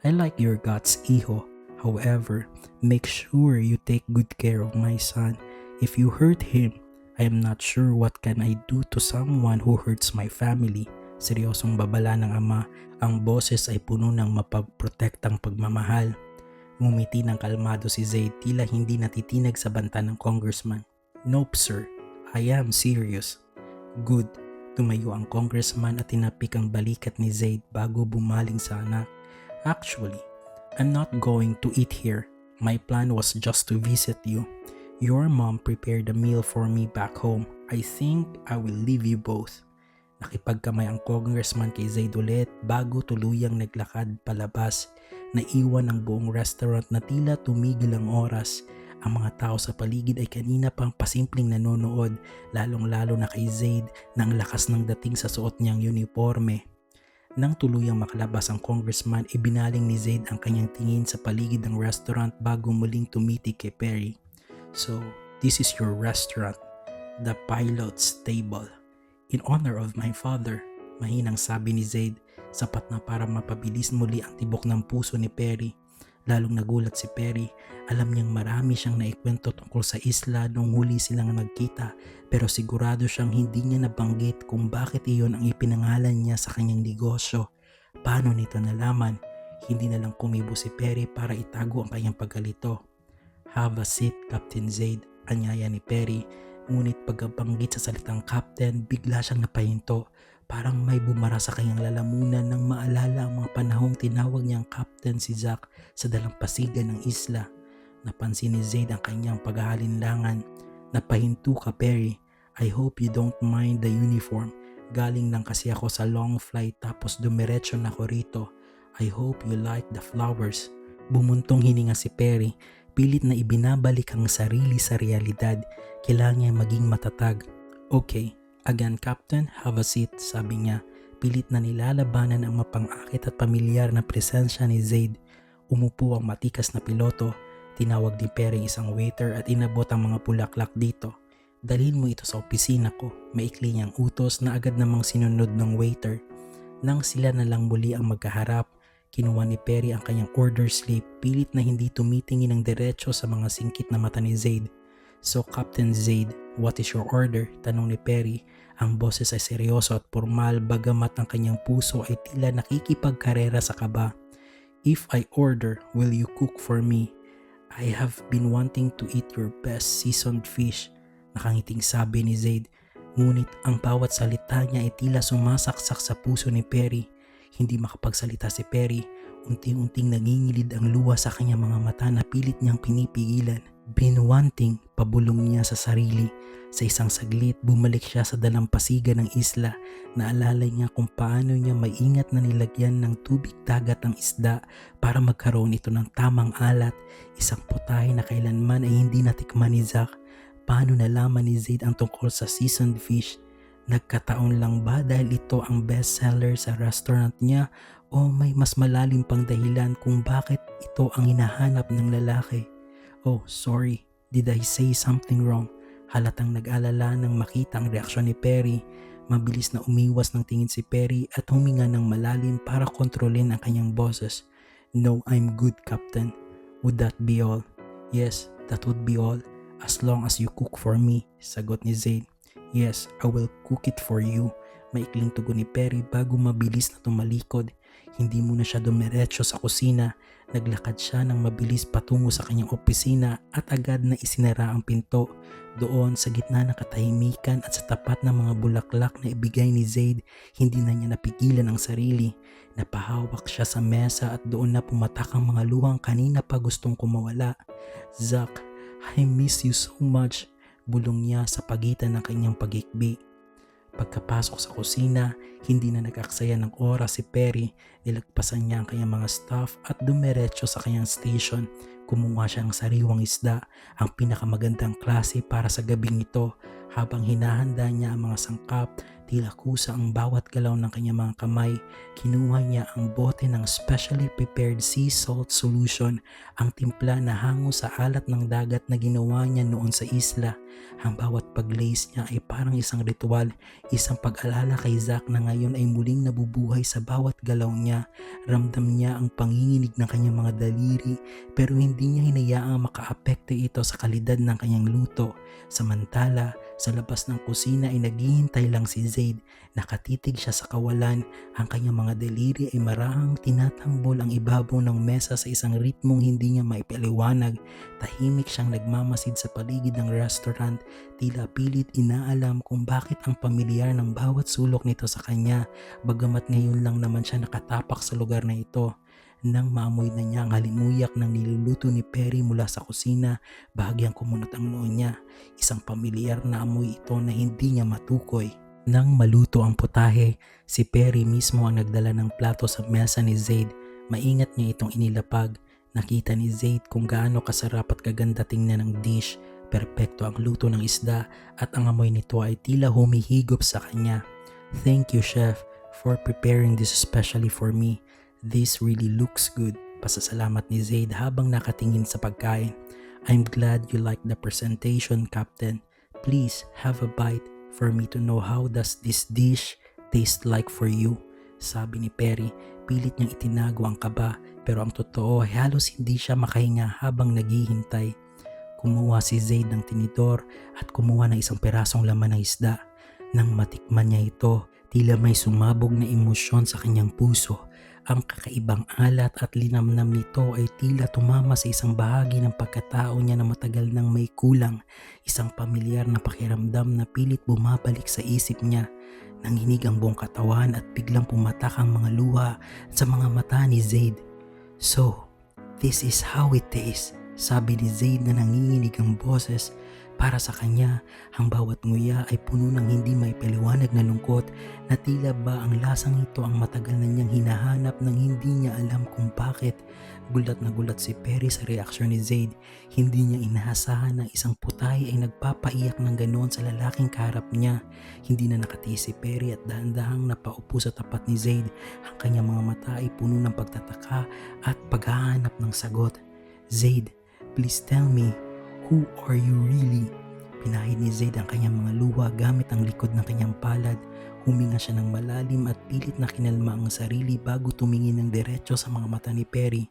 I like your guts, iho. However, make sure you take good care of my son. If you hurt him, I am not sure what can I do to someone who hurts my family. Seryosong babala ng ama, ang boses ay puno ng mapagprotektang pagmamahal. Ngumiti ng kalmado si Zaid, tila hindi natitinag sa banta ng congressman. Nope sir, I am serious. Good. Tumayo ang congressman at tinapik ang balikat ni Zaid bago bumaling sa anak. Actually, I'm not going to eat here. My plan was just to visit you. Your mom prepared a meal for me back home. I think I will leave you both. Nakipagkamay ang congressman kay Zaid ulit bago tuluyang naglakad palabas. Naiwan ang buong restaurant na tila tumigil ang oras. Ang mga tao sa paligid ay kanina pang pasimpleng nanonood, lalong-lalo na kay Zaid na ang lakas ng dating sa suot niyang uniforme. Nang tuluyang makalabas ang congressman, ibinaling ni Zaid ang kanyang tingin sa paligid ng restaurant bago muling tumitig kay Perry. So, this is your restaurant, the pilot's table. In honor of my father, mahinang sabi ni Zaid, sapat na para mapabilis muli ang tibok ng puso ni Perry. Lalong nagulat si Perry. Alam niyang marami siyang naikwento tungkol sa isla noong huli silang nagkita, pero sigurado siyang hindi niya nabanggit kung bakit iyon ang ipinangalan niya sa kanyang negosyo. Paano nito nalaman? Hindi na lang kumibo si Perry para itago ang kanyang pagkalito. "Have a seat, Captain Zaid," anyaya ni Perry. Ngunit pagkabanggit sa salitang captain, bigla siyang napahinto. Parang may bumara sa kanyang lalamunan nang maalala ang mga panahong tinawag niyang captain si Zack sa dalampasigan ng isla. Napansin ni Zaid ang kanyang pag-aalinlangan. "Napahinto ka, Perry. I hope you don't mind the uniform. Galing lang kasi ako sa long flight tapos dumiretso na ako rito. I hope you like the flowers." Bumuntong hininga si Perry. Pilit na ibinabalik ang sarili sa realidad. Kailangan niya maging matatag. "Okay, again Captain, have a seat," sabi niya. Pilit na nilalabanan ang mapang-akit at pamilyar na presensya ni Zaid. Umupo ang matikas na piloto. Tinawag ni Perry isang waiter at inabot ang mga bulaklak dito. "Dalhin mo ito sa opisina ko." Maikli niyang utos na agad namang sinunod ng waiter. Nang sila na lang muli ang magkaharap, kinuha ni Perry ang kanyang order slip, pilit na hindi tumitingin ng diretso sa mga singkit na mata ni Zaid. "So Captain Zaid, what is your order?" tanong ni Perry. Ang boses ay seryoso at formal bagamat ang kanyang puso ay tila nakikipagkarera sa kaba. "If I order, will you cook for me? I have been wanting to eat your best seasoned fish." Nakangiting sabi ni Zaid. Ngunit ang bawat salita niya ay tila sumasaksak sa puso ni Perry. Hindi makapagsalita si Perry. Unti-unting nangingilid ang luha sa kanyang mga mata na pilit niyang pinipigilan. Binwanting, pabulong niya sa sarili. Sa isang saglit, bumalik siya sa dalampasigan ng isla. Naalala niya kung paano niya maingat na nilagyan ng tubig dagat ang isda para magkaroon ito ng tamang alat. Isang putahe na kailanman ay hindi natikman ni Zack. Paano nalaman ni Zaid ang tungkol sa seasoned fish? Nagkataon lang ba dahil ito ang bestseller sa restaurant niya o may mas malalim pang dahilan kung bakit ito ang hinahanap ng lalaki? "Oh, sorry. Did I say something wrong?" Halatang nag-alala nang makita ang reaksyon ni Perry. Mabilis na umiwas ng tingin si Perry at huminga ng malalim para kontrolin ang kanyang boses. "No, I'm good, Captain. Would that be all?" "Yes, that would be all. As long as you cook for me," sagot ni Zaid. "Yes, I will cook it for you." Maikling tugon ni Perry bago mabilis na tumalikod. Hindi muna siya dumiretso sa kusina. Naglakad siya ng mabilis patungo sa kanyang opisina at agad na isinara ang pinto. Doon sa gitna ng katahimikan at sa tapat ng mga bulaklak na ibigay ni Zaid, hindi na niya napigilan ang sarili. Napahawak siya sa mesa at doon na pumatak ang mga luhang kanina pa gustong kumawala. "Zack, I miss you so much," bulong niya sa pagitan ng kanyang pag-ikbi. Pagkapasok sa kusina, hindi na nag-aksaya ng oras si Perry. Nilagpasan niya ang kanyang mga staff at dumiretso sa kanyang station. Kumuha siya ng sariwang isda, ang pinakamagandang klase para sa gabing ito. Habang hinahanda niya ang mga sangkap, tila kusa ang bawat galaw ng kanyang mga kamay. Kinuha niya ang bote ng specially prepared sea salt solution, ang timpla na hango sa alat ng dagat na ginawa niya noon sa isla. Ang bawat pag-glaze niya ay parang isang ritual, isang pag-alala kay Zack na ngayon ay muling nabubuhay sa bawat galaw niya. Ramdam niya ang panginginig ng kanyang mga daliri, pero hindi niya hinayaang makaapekto ito sa kalidad ng kanyang luto. Samantala, sa labas ng kusina ay naghihintay lang si Zaid. Nakatitig siya sa kawalan. Ang kanyang mga daliri ay marahang tinatambol ang ibabaw ng mesa sa isang ritmong hindi niya maipaliwanag. Tahimik siyang nagmamasid sa paligid ng restaurant. Tila pilit inaalam kung bakit ang pamilyar ng bawat sulok nito sa kanya, bagamat ngayon lang naman siya nakatapak sa lugar na ito. Nang maamoy na niya ang halimuyak ng niluluto ni Perry mula sa kusina, bahagyang kumunot ang noo niya. Isang pamilyar na amoy ito na hindi niya matukoy. Nang maluto ang putahe, si Perry mismo ang nagdala ng plato sa mesa ni Zaid. Maingat niya itong inilapag. Nakita ni Zaid kung gaano kasarap at kaganda tingnan ng dish. Perpekto ang luto ng isda at ang amoy nito ay tila humihigop sa kanya. "Thank you, Chef, for preparing this especially for me. This really looks good," pasasalamat ni Zaid habang nakatingin sa pagkain. "I'm glad you like the presentation, Captain. Please have a bite for me to know how does this dish taste like for you," Sabi ni Perry, pilit niyang itinago ang kaba pero ang totoo ay halos hindi siya makahinga habang naghihintay. Kumuha si Zaid ng tinidor at kumuha ng isang perasong laman ng isda. Nang matikman niya ito, tila may sumabog na emosyon sa kanyang puso. Ang kakaibang alat at linamnam nito ay tila tumama sa isang bahagi ng pagkatao niya na matagal nang may kulang. Isang pamilyar na pakiramdam na pilit bumabalik sa isip niya. Nanginig ang buong katawan at biglang pumatak ang mga luha sa mga mata ni Zaid. "So, this is how it tastes," sabi ni Zaid na nanginginig ang boses. Para sa kanya, ang bawat nguya ay puno ng hindi maipaliwanag na lungkot na tila ba ang lasang ito ang matagal na niyang hinahanap nang hindi niya alam kung bakit. Gulat na gulat si Perry sa reaksyon ni Zaid. Hindi niya inaasahan na isang putay ay nagpapaiyak ng ganoon sa lalaking kaharap niya. Hindi na nakatiis si Perry at dahan-dahang napaupo sa tapat ni Zaid. Ang kanyang mga mata ay puno ng pagtataka at paghahanap ng sagot. "Zaid, please tell me, who are you really?" Pinahid ni Zaid ang kanyang mga luha gamit ang likod ng kanyang palad. Huminga siya ng malalim at pilit na kinalma ang sarili bago tumingin ng diretso sa mga mata ni Perry.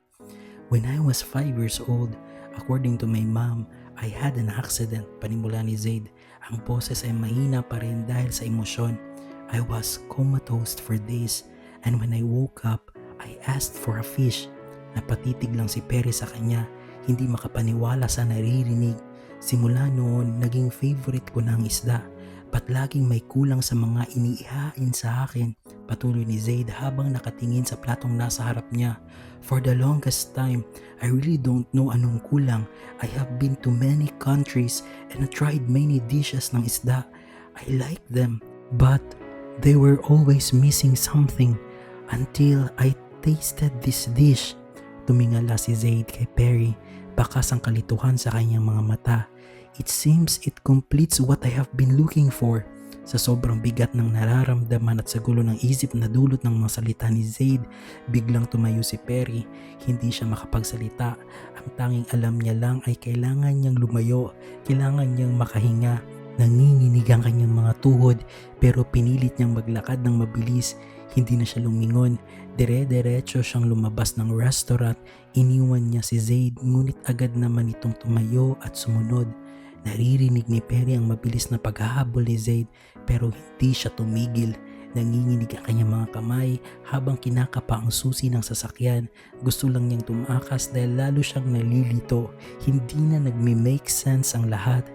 "When I was 5 years old, according to my mom, I had an accident," panimula ni Zaid. Ang boses ay mahina pa rin dahil sa emosyon. "I was comatose for days, and when I woke up, I asked for a fish." Napatitig lang si Perry sa kanya, hindi makapaniwala sa naririnig. "Simula noon, naging favorite ko na ang isda. Ba't laging may kulang sa mga iniihain sa akin?" Patuloy ni Zaid habang nakatingin sa platong nasa harap niya. "For the longest time, I really don't know anong kulang. I have been to many countries and tried many dishes ng isda. I like them, but they were always missing something until I tasted this dish." Tumingala si Zaid kay Perry, bakas ang kalituhan sa kanyang mga mata. "It seems it completes what I have been looking for." Sa sobrang bigat ng nararamdaman at sa gulo ng isip na dulot ng mga salita ni Zaid, biglang tumayo si Perry. Hindi siya makapagsalita. Ang tanging alam niya lang ay kailangan niyang lumayo, kailangan niyang makahinga. Nanginginig ang kanyang mga tuhod pero pinilit niyang maglakad ng mabilis. Hindi na siya lumingon. Dire-diretso siyang lumabas ng restaurant. Iniwan niya si Zaid ngunit agad naman itong tumayo at sumunod. Naririnig ni Perry ang mabilis na paghahabol ni Zaid pero hindi siya tumigil. Nanginginig ang kanyang mga kamay habang kinakapa ang susi ng sasakyan. Gusto lang niyang tumakas dahil lalo siyang nalilito. Hindi na nagme-make sense ang lahat.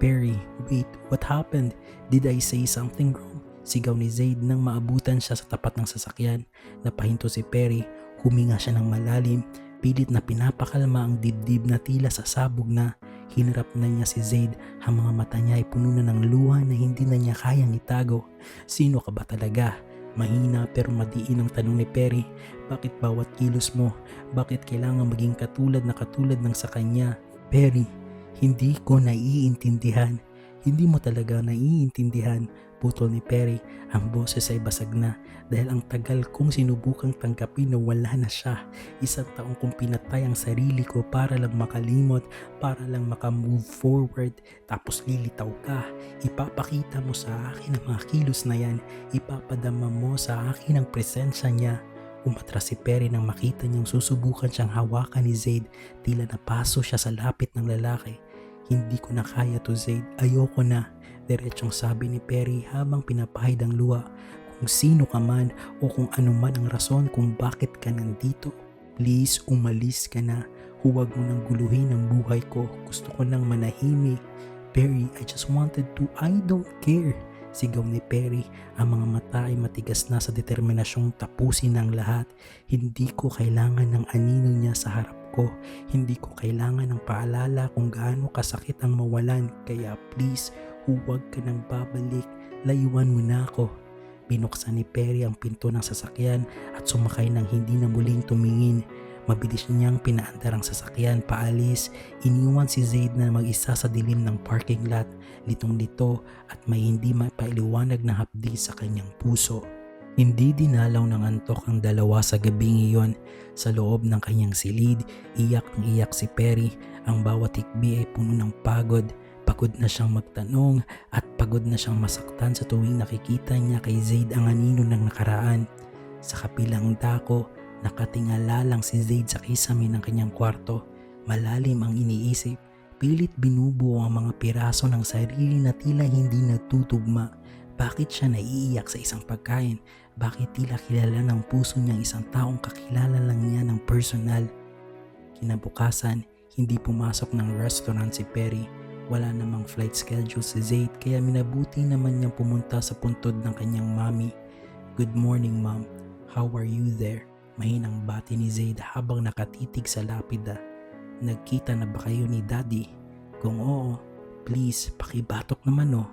"Perry, wait, what happened? Did I say something wrong?" Sigaw ni Zaid nang maabutan siya sa tapat ng sasakyan. Napahinto si Perry, huminga siya ng malalim, pilit na pinapakalma ang dibdib na tila sasabog na. Hinarap na niya si Zaid, ang mga mata niya ay puno na ng luha na hindi na niya kayang itago. "Sino ka ba talaga?" Mahina pero madiin ang tanong ni Perry. "Bakit bawat kilos mo? Bakit kailangan maging katulad ng sa kanya?" "Perry, hindi ko naiintindihan." "Hindi mo talaga naiintindihan," putol ni Perry. Ang boses ay basag na dahil ang tagal kong sinubukang tanggapin na wala na siya. 1 taong kong pinatay ang sarili ko para lang makalimot, para lang makamove forward. Tapos lilitaw ka. Ipapakita mo sa akin ang mga kilos na yan. Ipapadama mo sa akin ang presensya niya. Umatras si Perry nang makita niyang susubukan siyang hawakan ni Zaid. Tila napaso siya sa lapit ng lalaki. "Hindi ko na kaya to, Zaid. Ayoko na," diretsong sabi ni Perry habang pinapahid ang luha. "Kung sino ka man o kung ano man ang rason kung bakit ka nandito, please umalis ka na. Huwag mo nang guluhin ang buhay ko. Gusto ko nang manahimik. Perry, I just wanted to. I don't care." Sigaw ni Perry. Ang mga mata ay matigas na sa determinasyong tapusin ang lahat. "Hindi ko kailangan ng anino niya sa harap ko. Hindi ko kailangan ng paalala kung gaano kasakit ang mawalan. Kaya please, huwag ka nang babalik. Layuan mo na ako." Binuksan ni Perry ang pinto ng sasakyan at sumakay nang hindi na muling tumingin. Mabilis niyang pinaandar ang sasakyan paalis. Iniwan si Zaid na mag-isa sa dilim ng parking lot, litong-lito at may hindi mapailiwanag na hapdi sa kanyang puso. Hindi dinalaw ng antok ang dalawa sa gabing iyon. Sa loob ng kanyang silid, iyak ng iyak si Perry. Ang bawat hikbi ay puno ng pagod. Pagod na siyang magtanong at pagod na siyang masaktan sa tuwing nakikita niya kay Zaid ang anino ng nakaraan. Sa kapilang dako, nakatingala lang si Zaid sa kisame ng kanyang kwarto. Malalim ang iniisip, pilit binubuo ang mga piraso ng sarili na tila hindi nagtutugma. Bakit siya naiiyak sa isang pagkain? Bakit tila kilala ng puso niya isang taong kakilala lang niya ng personal? Kinabukasan, hindi pumasok ng restaurant si Perry. Wala namang flight schedule si Zaid kaya minabuti naman niyang pumunta sa puntod ng kanyang mami. "Good morning, mom. How are you there?" Mahinang bati ni Zaid habang nakatitig sa lapida. "Nagkita na ba kayo ni Daddy? Kung oo, please pakibatok naman oh."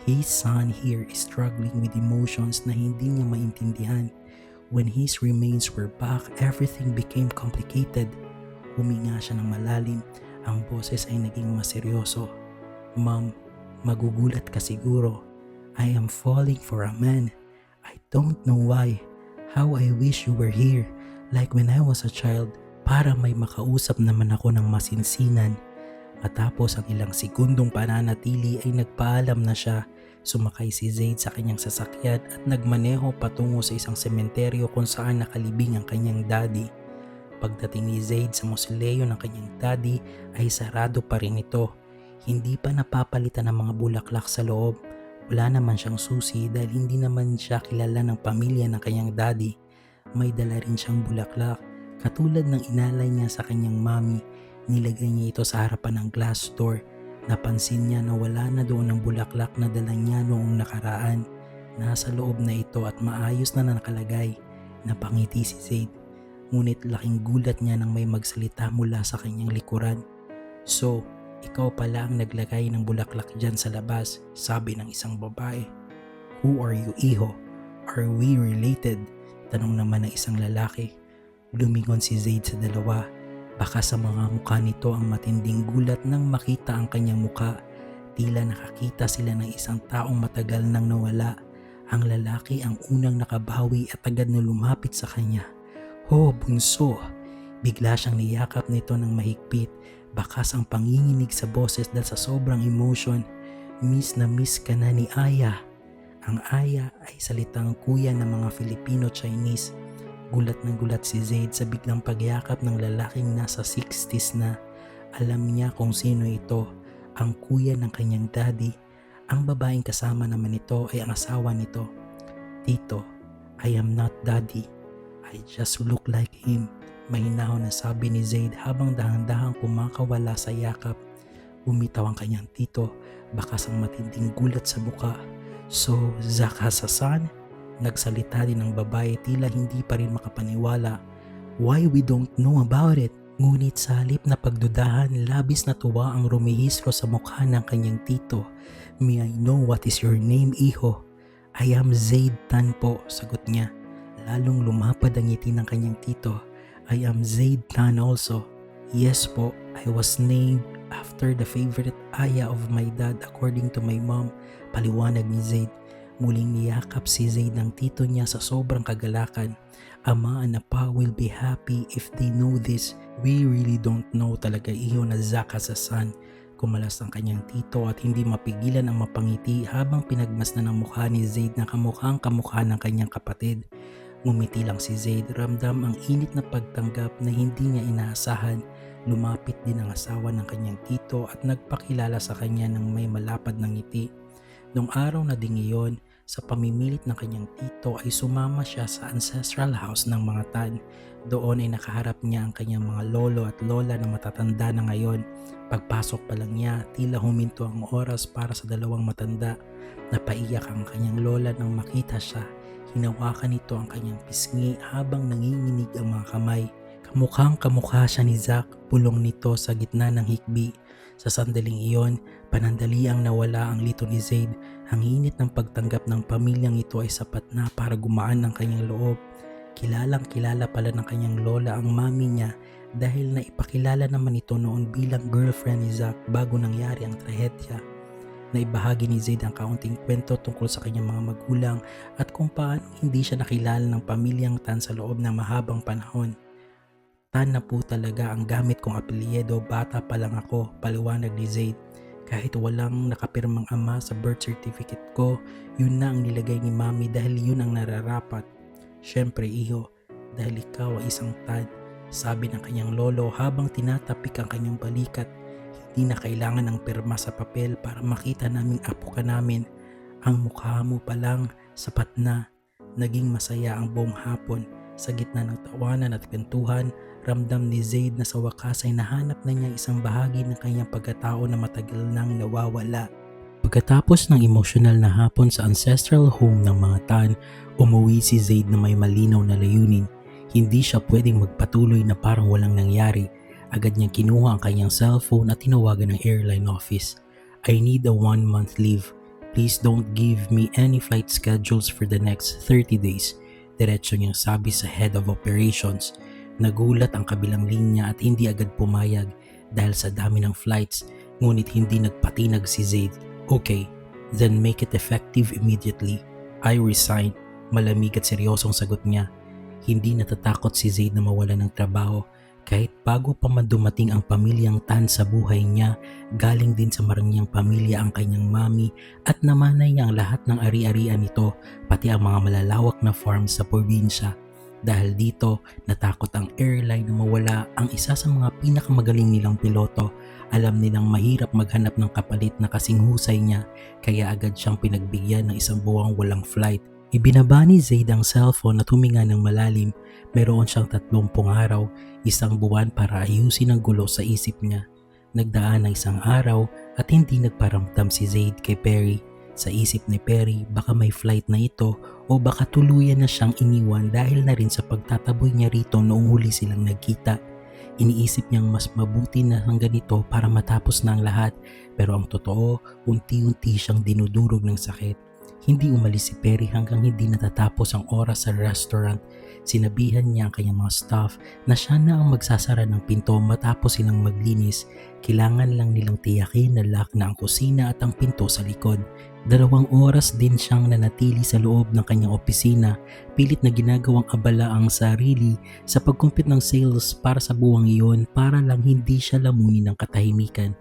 His son here is struggling with emotions na hindi niya maintindihan. When his remains were back, everything became complicated. Huminga siya ng malalim. Ang boses ay naging maseryoso. "Mom, magugulat ka siguro. I am falling for a man. I don't know why. How I wish you were here, like when I was a child, para may makausap naman ako ng masinsinan." Matapos ang ilang segundong pananatili ay nagpaalam na siya. Sumakay si Zaid sa kanyang sasakyan at nagmaneho patungo sa isang sementeryo kung saan nakalibing ang kanyang daddy. Pagdating ni Zaid sa mausoleo ng kanyang daddy ay sarado pa rin ito. Hindi pa napapalitan ng mga bulaklak sa loob. Wala naman siyang susi dahil hindi naman siya kilala ng pamilya ng kanyang daddy. May dala rin siyang bulaklak. Katulad ng inalay niya sa kanyang mami, nilagay niya ito sa harapan ng glass door. Napansin niya na wala na doon ang bulaklak na dala niya noong nakaraan. Nasa loob na ito at maayos na nakalagay. Napangiti si Zaid. Ngunit laking gulat niya nang may magsalita mula sa kanyang likuran. "So, ikaw pala ang naglagay ng bulaklak dyan sa labas," sabi ng isang babae. "Who are you, iho? Are we related?" tanong naman ng isang lalaki. Lumingon si Zaid sa dalawa. Baka sa mga mukha nito ang matinding gulat nang makita ang kanyang mukha. Tila nakakita sila ng isang taong matagal nang nawala. Ang lalaki ang unang nakabawi at agad na lumapit sa kanya. "Oh, bunso!" Bigla siyang niyakap nito ng mahigpit. Bakas ang panginginig sa boses dahil sa sobrang emotion. "Miss na miss ka na ni Aya." Ang Aya ay salitang kuya ng mga Filipino-Chinese. Gulat na gulat si Zaid sa biglang pagyakap ng lalaking nasa 60s na. Alam niya kung sino ito, ang kuya ng kanyang daddy. Ang babaeng kasama naman ito ay ang asawa nito. "Tito, I am not daddy. I just look like him," mahinahon na sabi ni Zaid habang dahan-dahang kumakawala sa yakap. Bumitaw ang kanyang tito, bakas ang matinding gulat sa buka. "So, Zach has a son?" Nagsalita din ang babae, tila hindi pa rin makapaniwala. "Why we don't know about it?" Ngunit sa halip na pagdudahan, labis na tuwa ang rumihistro sa mukha ng kanyang tito. "May I know what is your name, iho?" "I am Zaid Tan po," sagot niya. Lalong lumapad ang ngiti ng kanyang tito. "I am Zaid Tan also." "Yes po, I was named after the favorite aya of my dad according to my mom," paliwanag ni Zaid. Muling niyakap si Zaid ng tito niya sa sobrang kagalakan. "Ama and apa will be happy if they know this. We really don't know talaga iho na Zach has a son." Kumalas ang kanyang tito at hindi mapigilan ang mapangiti habang pinagmasdan ng mukha ni Zaid na kamukhang kamukha ng kanyang kapatid. Ngumiti lang si Zaid, ramdam ang init na pagtanggap na hindi niya inaasahan. Lumapit din ang asawa ng kanyang tito at nagpakilala sa kanya ng may malapad na ngiti. Nung araw na ding iyon, sa pamimilit ng kanyang tito ay sumama siya sa ancestral house ng mga Tan. Doon ay nakaharap niya ang kanyang mga lolo at lola na matatanda na ngayon. Pagpasok pa lang niya, tila huminto ang oras para sa dalawang matanda. Napaiyak ang kanyang lola nang makita siya. Hinawakan nito ang kanyang pisngi habang nanginginig ang mga kamay. Kamukhang kamukha siya ni Zach, pulong nito sa gitna ng hikbi. Sa sandaling iyon, panandaliang nawala ang lito ni Zaid. Ang init ng pagtanggap ng pamilyang ito ay sapat na para gumaan ang kanyang loob. Kilalang kilala pala ng kanyang lola ang mami niya dahil naipakilala naman ito noon bilang girlfriend ni Zach bago nangyari ang trahedya. Naibahagi ni Zaid ang kaunting kwento tungkol sa kanyang mga magulang at kung paano hindi siya nakilala ng pamilyang Tan sa loob ng mahabang panahon. "Tan na po talaga ang gamit kong apelyido, bata pa lang ako," paliwanag ni Zaid. "Kahit walang nakapirmang ama sa birth certificate ko, yun na ang nilagay ni mami dahil yun ang nararapat." Siyempre iho, dahil ikaw ay isang tad, sabi ng kanyang lolo habang tinatapik ang kanyang balikat. Hindi na kailangan ng pirma sa papel para makita naming apo ka namin. Ang mukha mo pa lang, sapat na. Naging masaya ang buong hapon. Sa gitna ng tawanan at kwentuhan, ramdam ni Zaid na sa wakas ay nahanap na niya isang bahagi ng kanyang pagkatao na matagal nang nawawala. Pagkatapos ng emosyonal na hapon sa ancestral home ng mga Tan, umuwi si Zaid na may malinaw na layunin. Hindi siya pwedeng magpatuloy na parang walang nangyari. Agad niyang kinuha ang kanyang cellphone at tinawagan ng airline office. I need a 1-month leave. Please don't give me any flight schedules for the next 30 days. Diretso niyang sabi sa head of operations. Nagulat ang kabilang linya at hindi agad pumayag dahil sa dami ng flights, ngunit hindi nagpatinag si Zaid. Okay, then make it effective immediately. I resign. Malamig at seryosong sagot niya. Hindi natatakot si Zaid na mawala ng trabaho. Kahit bago pa man dumating ang pamilyang Tan sa buhay niya, galing din sa marangyang pamilya ang kanyang mami at namanay niya ang lahat ng ari-arian nito, pati ang mga malalawak na farms sa probinsya. Dahil dito, natakot ang airline na mawala ang isa sa mga pinakamagaling nilang piloto. Alam nilang mahirap maghanap ng kapalit na kasing husay niya, kaya agad siyang pinagbigyan ng isang buwang walang flight. Ibinaba ni Zaid ang cellphone at huminga ng malalim. Meron siyang 30 araw, isang buwan para ayusin ang gulo sa isip niya. Nagdaan na isang araw at hindi nagparamdam si Zaid kay Perry. Sa isip ni Perry, baka may flight na ito o baka tuluyan na siyang iniwan dahil na rin sa pagtataboy niya rito noong huli silang nagkita. Iniisip niyang mas mabuti na hanggang ganito para matapos na ang lahat, pero ang totoo, unti-unti siyang dinudurog ng sakit. Hindi umalis si Perry hanggang hindi natatapos ang oras sa restaurant. Sinabihan niya ang kanyang mga staff na siya na ang magsasara ng pinto matapos silang maglinis. Kailangan lang nilang tiyakin na lock na ang kusina at ang pinto sa likod. 2 oras din siyang nanatili sa loob ng kanyang opisina, pilit na ginagawang abala ang sarili sa pagkumpit ng sales para sa buwang iyon para lang hindi siya lamunin ng katahimikan.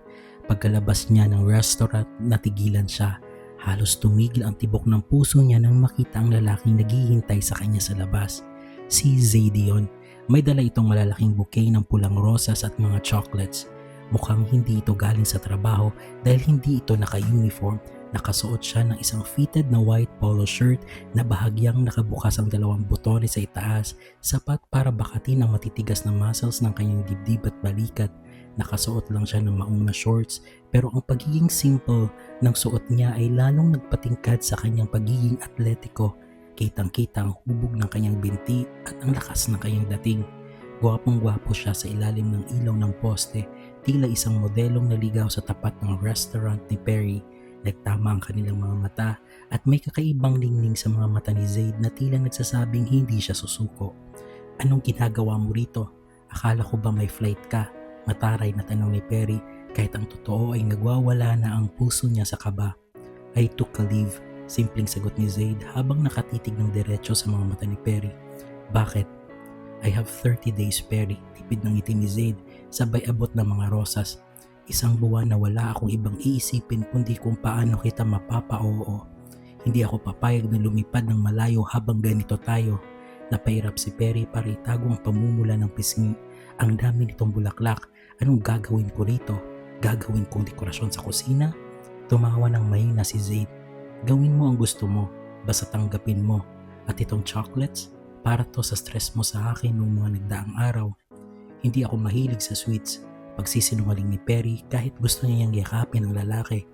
Pagkalabas niya ng restaurant, natigilan siya. Halos tumigil ang tibok ng puso niya nang makita ang lalaking naghihintay sa kanya sa labas. Si Zaid yun. May dala itong malalaking bouquet ng pulang rosas at mga chocolates. Mukhang hindi ito galing sa trabaho dahil hindi ito naka-uniform. Nakasuot siya ng isang fitted na white polo shirt na bahagyang nakabukas ang 2 botones sa itaas, sapat para bakatin ang matitigas na muscles ng kanyang dibdib at balikat. Nakasuot lang siya ng maong na shorts, pero ang pagiging simple ng suot niya ay lalong nagpatingkad sa kanyang pagiging atletiko. Kitang-kita ang hubog ng kanyang binti at ang lakas ng kanyang dating. Gwapong-gwapo siya sa ilalim ng ilaw ng poste, tila isang modelong naligaw sa tapat ng restaurant ni Perry. Nagtama ang kanilang mga mata at may kakaibang ningning sa mga mata ni Zaid na tila nagsasabing hindi siya susuko. Anong ginagawa mo rito? Akala ko ba may flight ka? Mataray na tanong ni Perry kahit ang totoo ay nagwawala na ang puso niya sa kaba. I took a leave, simpleng sagot ni Zaid habang nakatitig ng diretso sa mga mata ni Perry. Bakit? I have 30 days, Perry, tipid ng ngiti ni Zaid, sabay abot ng mga rosas. Isang buwan na wala akong ibang iisipin kundi kung paano kita mapapa-oo. Hindi ako papayag na lumipad ng malayo habang ganito tayo. Napahirap si Perry para itago ang pamumula ng pisngi. Ang dami nitong bulaklak. Anong gagawin ko rito? Gagawin kong dekorasyon sa kusina? Tumawa ng mahina si Zaid. Gawin mo ang gusto mo, basta tanggapin mo. At itong chocolates, para to sa stress mo sa akin noong mga nagdaang araw. Hindi ako mahilig sa sweets. Pagsisinungaling ni Perry kahit gusto niya niyang yakapin ang lalaki.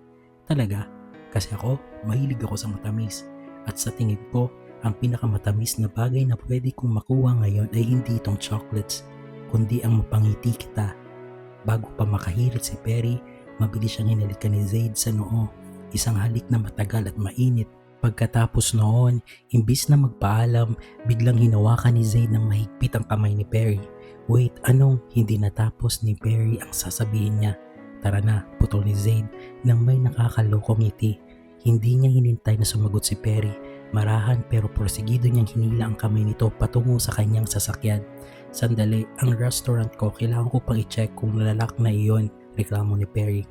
Talaga, kasi ako, mahilig ako sa matamis. At sa tingin ko, ang pinakamatamis na bagay na pwede kong makuha ngayon ay hindi itong chocolates, kundi ang mapangiti kita. Bago pa makahirit si Perry, mabilis siyang hinalikan ni Zaid sa noo. Isang halik na matagal at mainit. Pagkatapos noon, imbis na magpaalam, biglang hinawakan ni Zaid ng mahigpit ang kamay ni Perry. Wait, anong? Hindi natapos ni Perry ang sasabihin niya. Tara na, putol ni Zaid nang may nakakalokong ngiti. Hindi niya hinintay na sumagot si Perry. Marahan pero porsigido niyang hinila ang kamay nito patungo sa kanyang sasakyan. Sandali, ang restaurant ko, kailangan ko pang i-check kung nalalak na iyon, reklamo ni Perry.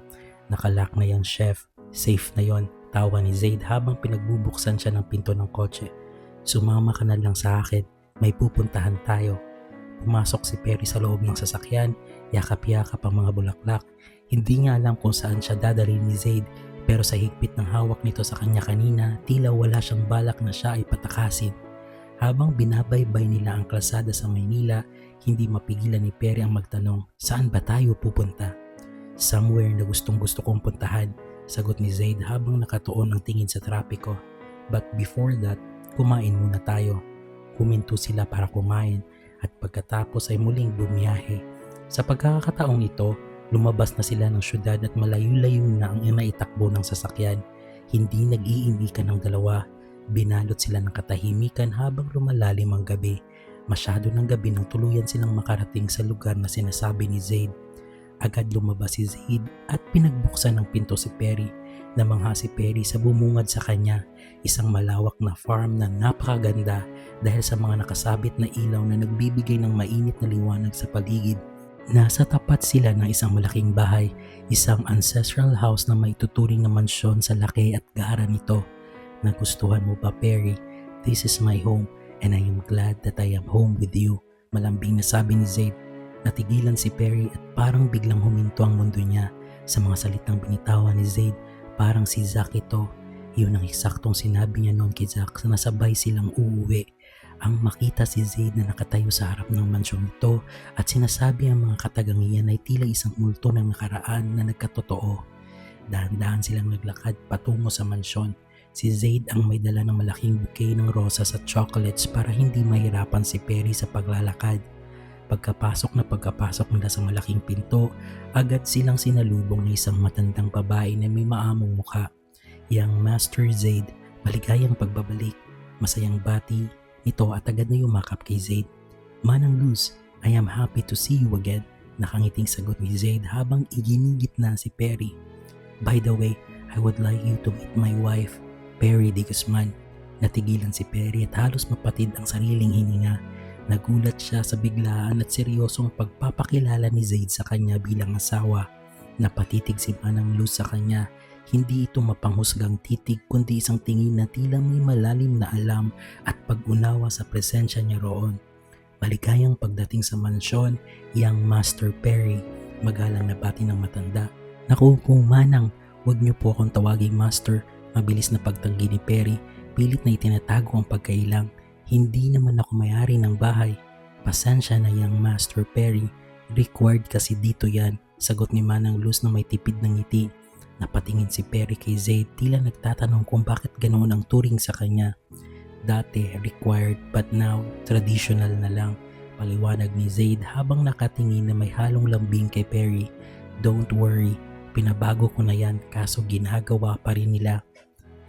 Nakalock na yan, chef. Safe na yon, tawa ni Zaid habang pinagbubuksan siya ng pinto ng kotse. Sumama ka na lang sa akin, may pupuntahan tayo. Pumasok si Perry sa loob ng sasakyan, yakap-yakap ang mga bulaklak. Hindi niya alam kung saan siya dadalhin ni Zaid, pero sa higpit ng hawak nito sa kanya kanina, tila wala siyang balak na siya ay patakasin. Habang binabaybay nila ang kalsada sa Maynila, hindi mapigilan ni Perry ang magtanong, saan ba tayo pupunta? Somewhere na gustong-gusto kong puntahan, sagot ni Zaid habang nakatuon ang tingin sa trapiko. But before that, kumain muna tayo. Huminto sila para kumain at pagkatapos ay muling bumiyahe. Sa pagkakataong ito, lumabas na sila ng syudad at malayo-layo na ang naitakbo ng sasakyan. Hindi nag-iinikan ng dalawa. Binalot sila ng katahimikan habang lumalalim ang gabi. Masyado ng gabi nang tuluyan silang makarating sa lugar na sinasabi ni Zaid. Agad lumabas si Zaid at pinagbuksan ng pinto si Perry. Namangha si Perry sa bumungad sa kanya, isang malawak na farm na napakaganda dahil sa mga nakasabit na ilaw na nagbibigay ng mainit na liwanag sa paligid. Nasa tapat sila ng isang malaking bahay, isang ancestral house na may tuturing na mansyon sa laki at gaara nito. Nagustuhan mo ba, Perry? This is my home and I am glad that I am home with you, malambing na sabi ni Zaid. Natigilan si Perry at parang biglang huminto ang mundo niya sa mga salitang binitawan ni Zaid. Parang si Zack ito. Yun ang eksaktong sinabi niya noon kay Zack na nasabay silang uuwi. Ang makita si Zaid na nakatayo sa harap ng mansyon ito at sinasabi ang mga katagangian ay tila isang multo ng nakaraan na nagkatotoo. Dahan-dahan silang naglakad patungo sa mansyon. Si Zaid ang may dala ng malaking bouquet ng rosas at chocolates para hindi mahirapan si Perry sa paglalakad. Pagkapasok nila sa malaking pinto, agad silang sinalubong ng isang matandang babae na may maamong mukha. Yang Master Zaid, maligayang pagbabalik. Masayang bati nito at agad na yumakap kay Zaid. Manang Luz, I am happy to see you again, nakangiting sagot ni Zaid habang iginigit na si Perry. By the way, I would like you to meet my wife, Perry de Guzman. Natigilan si Perry at halos mapatid ang sariling hininga. Nagulat siya sa biglaan at seryosong pagpapakilala ni Zaid sa kanya bilang asawa. Napatitig si Manang Luz sa kanya. Hindi ito mapanghusgang titig kundi isang tingin na tila may malalim na alam at pag-unawa sa presensya niya roon. Maligayang pagdating sa mansyon, Yang Master Perry, magalang na bati ng matanda. Naku kung Manang, huwag niyo po akong tawaging Master, mabilis na pagtanggi ni Perry, pilit na itinatago ang pagkailang. Hindi naman ako may-ari ng bahay. Pasensya na Yang Master Perry, required kasi dito yan, sagot ni Manang Luz na may tipid ng ngiti. Napatingin si Perry kay Zaid tila nagtatanong kung bakit ganoon ang turing sa kanya. Dati required but now traditional na lang, paliwanag ni Zaid habang nakatingin na may halong lambing kay Perry. Don't worry, pinabago ko na yan kaso ginagawa pa rin nila.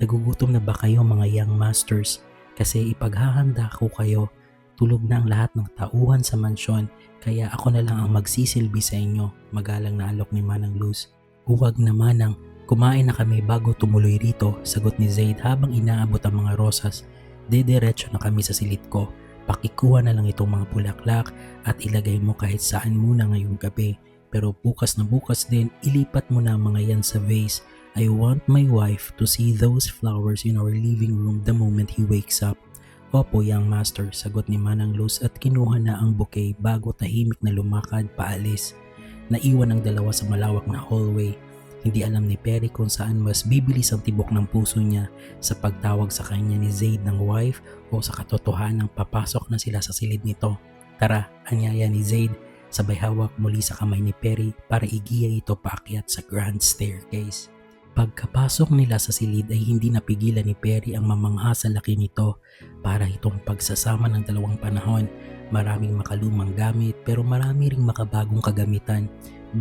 Nagugutom na ba kayo mga Young Masters? Kasi ipaghahanda ko kayo. Tulog na ang lahat ng tauhan sa mansyon kaya ako na lang ang magsisilbi sa inyo, magalang na alok ni Manang Luz. Huwag na Manang, kumain na kami bago tumuloy rito, sagot ni Zaid habang inaabot ang mga rosas. Dediretso na kami sa silid ko. Pakikuha na lang itong mga bulaklak at ilagay mo kahit saan muna ngayong gabi. Pero bukas na bukas din, ilipat mo na ang mga yan sa vase. I want my wife to see those flowers in our living room the moment he wakes up. Opo, Young Master, sagot ni Manang Luz at kinuha na ang bouquet bago tahimik na lumakad paalis. Naiwan ang dalawa sa malawak na hallway. Hindi alam ni Perry kung saan mas bibilis ang tibok ng puso niya sa pagtawag sa kanya ni Zaid ng wife o sa katotohanang papasok na sila sa silid nito. Tara, anyaya ni Zaid, sabay hawak muli sa kamay ni Perry para igiya ito paakyat sa grand staircase. Pagkapasok nila sa silid ay hindi napigilan ni Perry ang mamangha sa laki nito. Para itong pagsasama ng dalawang panahon. Maraming makalumang gamit pero marami ring makabagong kagamitan.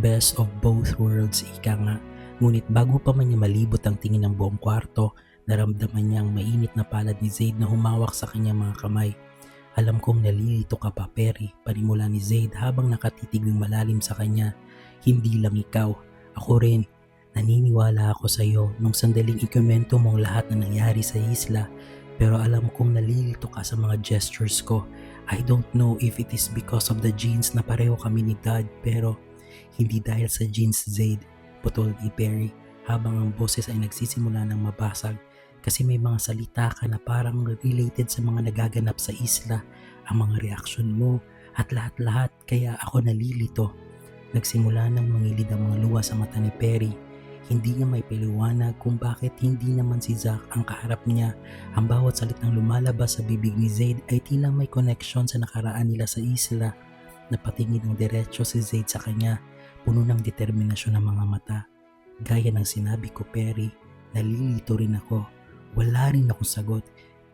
Best of both worlds, ika nga. Ngunit bago pa man niya malibot ang tingin ng buong kwarto, naramdaman niya ang mainit na palad ni Zaid na humawak sa kanyang mga kamay. Alam kong nalilito ka pa, Perry, panimula ni Zaid habang nakatitig ng malalim sa kanya. Hindi lang ikaw, ako rin. Naniniwala ako sa iyo nung sandaling ikomento mo ang lahat na nangyari sa isla, pero alam kong nalilito ka sa mga gestures ko. I don't know if it is because of the genes na pareho kami ni Dad, pero hindi dahil sa genes, Zaid, putol ni Perry habang ang boses ay nagsisimula ng mabasag. Kasi may mga salita ka na parang related sa mga nagaganap sa isla, ang mga reaksyon mo at lahat-lahat, kaya ako nalilito. Nagsimula nang mangilid ang mga luha sa mata ni Perry. Hindi niya may paliwanag kung bakit hindi naman si Zack ang kaharap niya. Ang bawat salitang lumalabas sa bibig ni Zaid ay tila may connection sa nakaraan nila sa isla. Napatingin ng diretso si Zaid sa kanya, puno ng determinasyon ng mga mata. Gaya ng sinabi ko, Perry, nalilito rin ako. Wala rin akong sagot,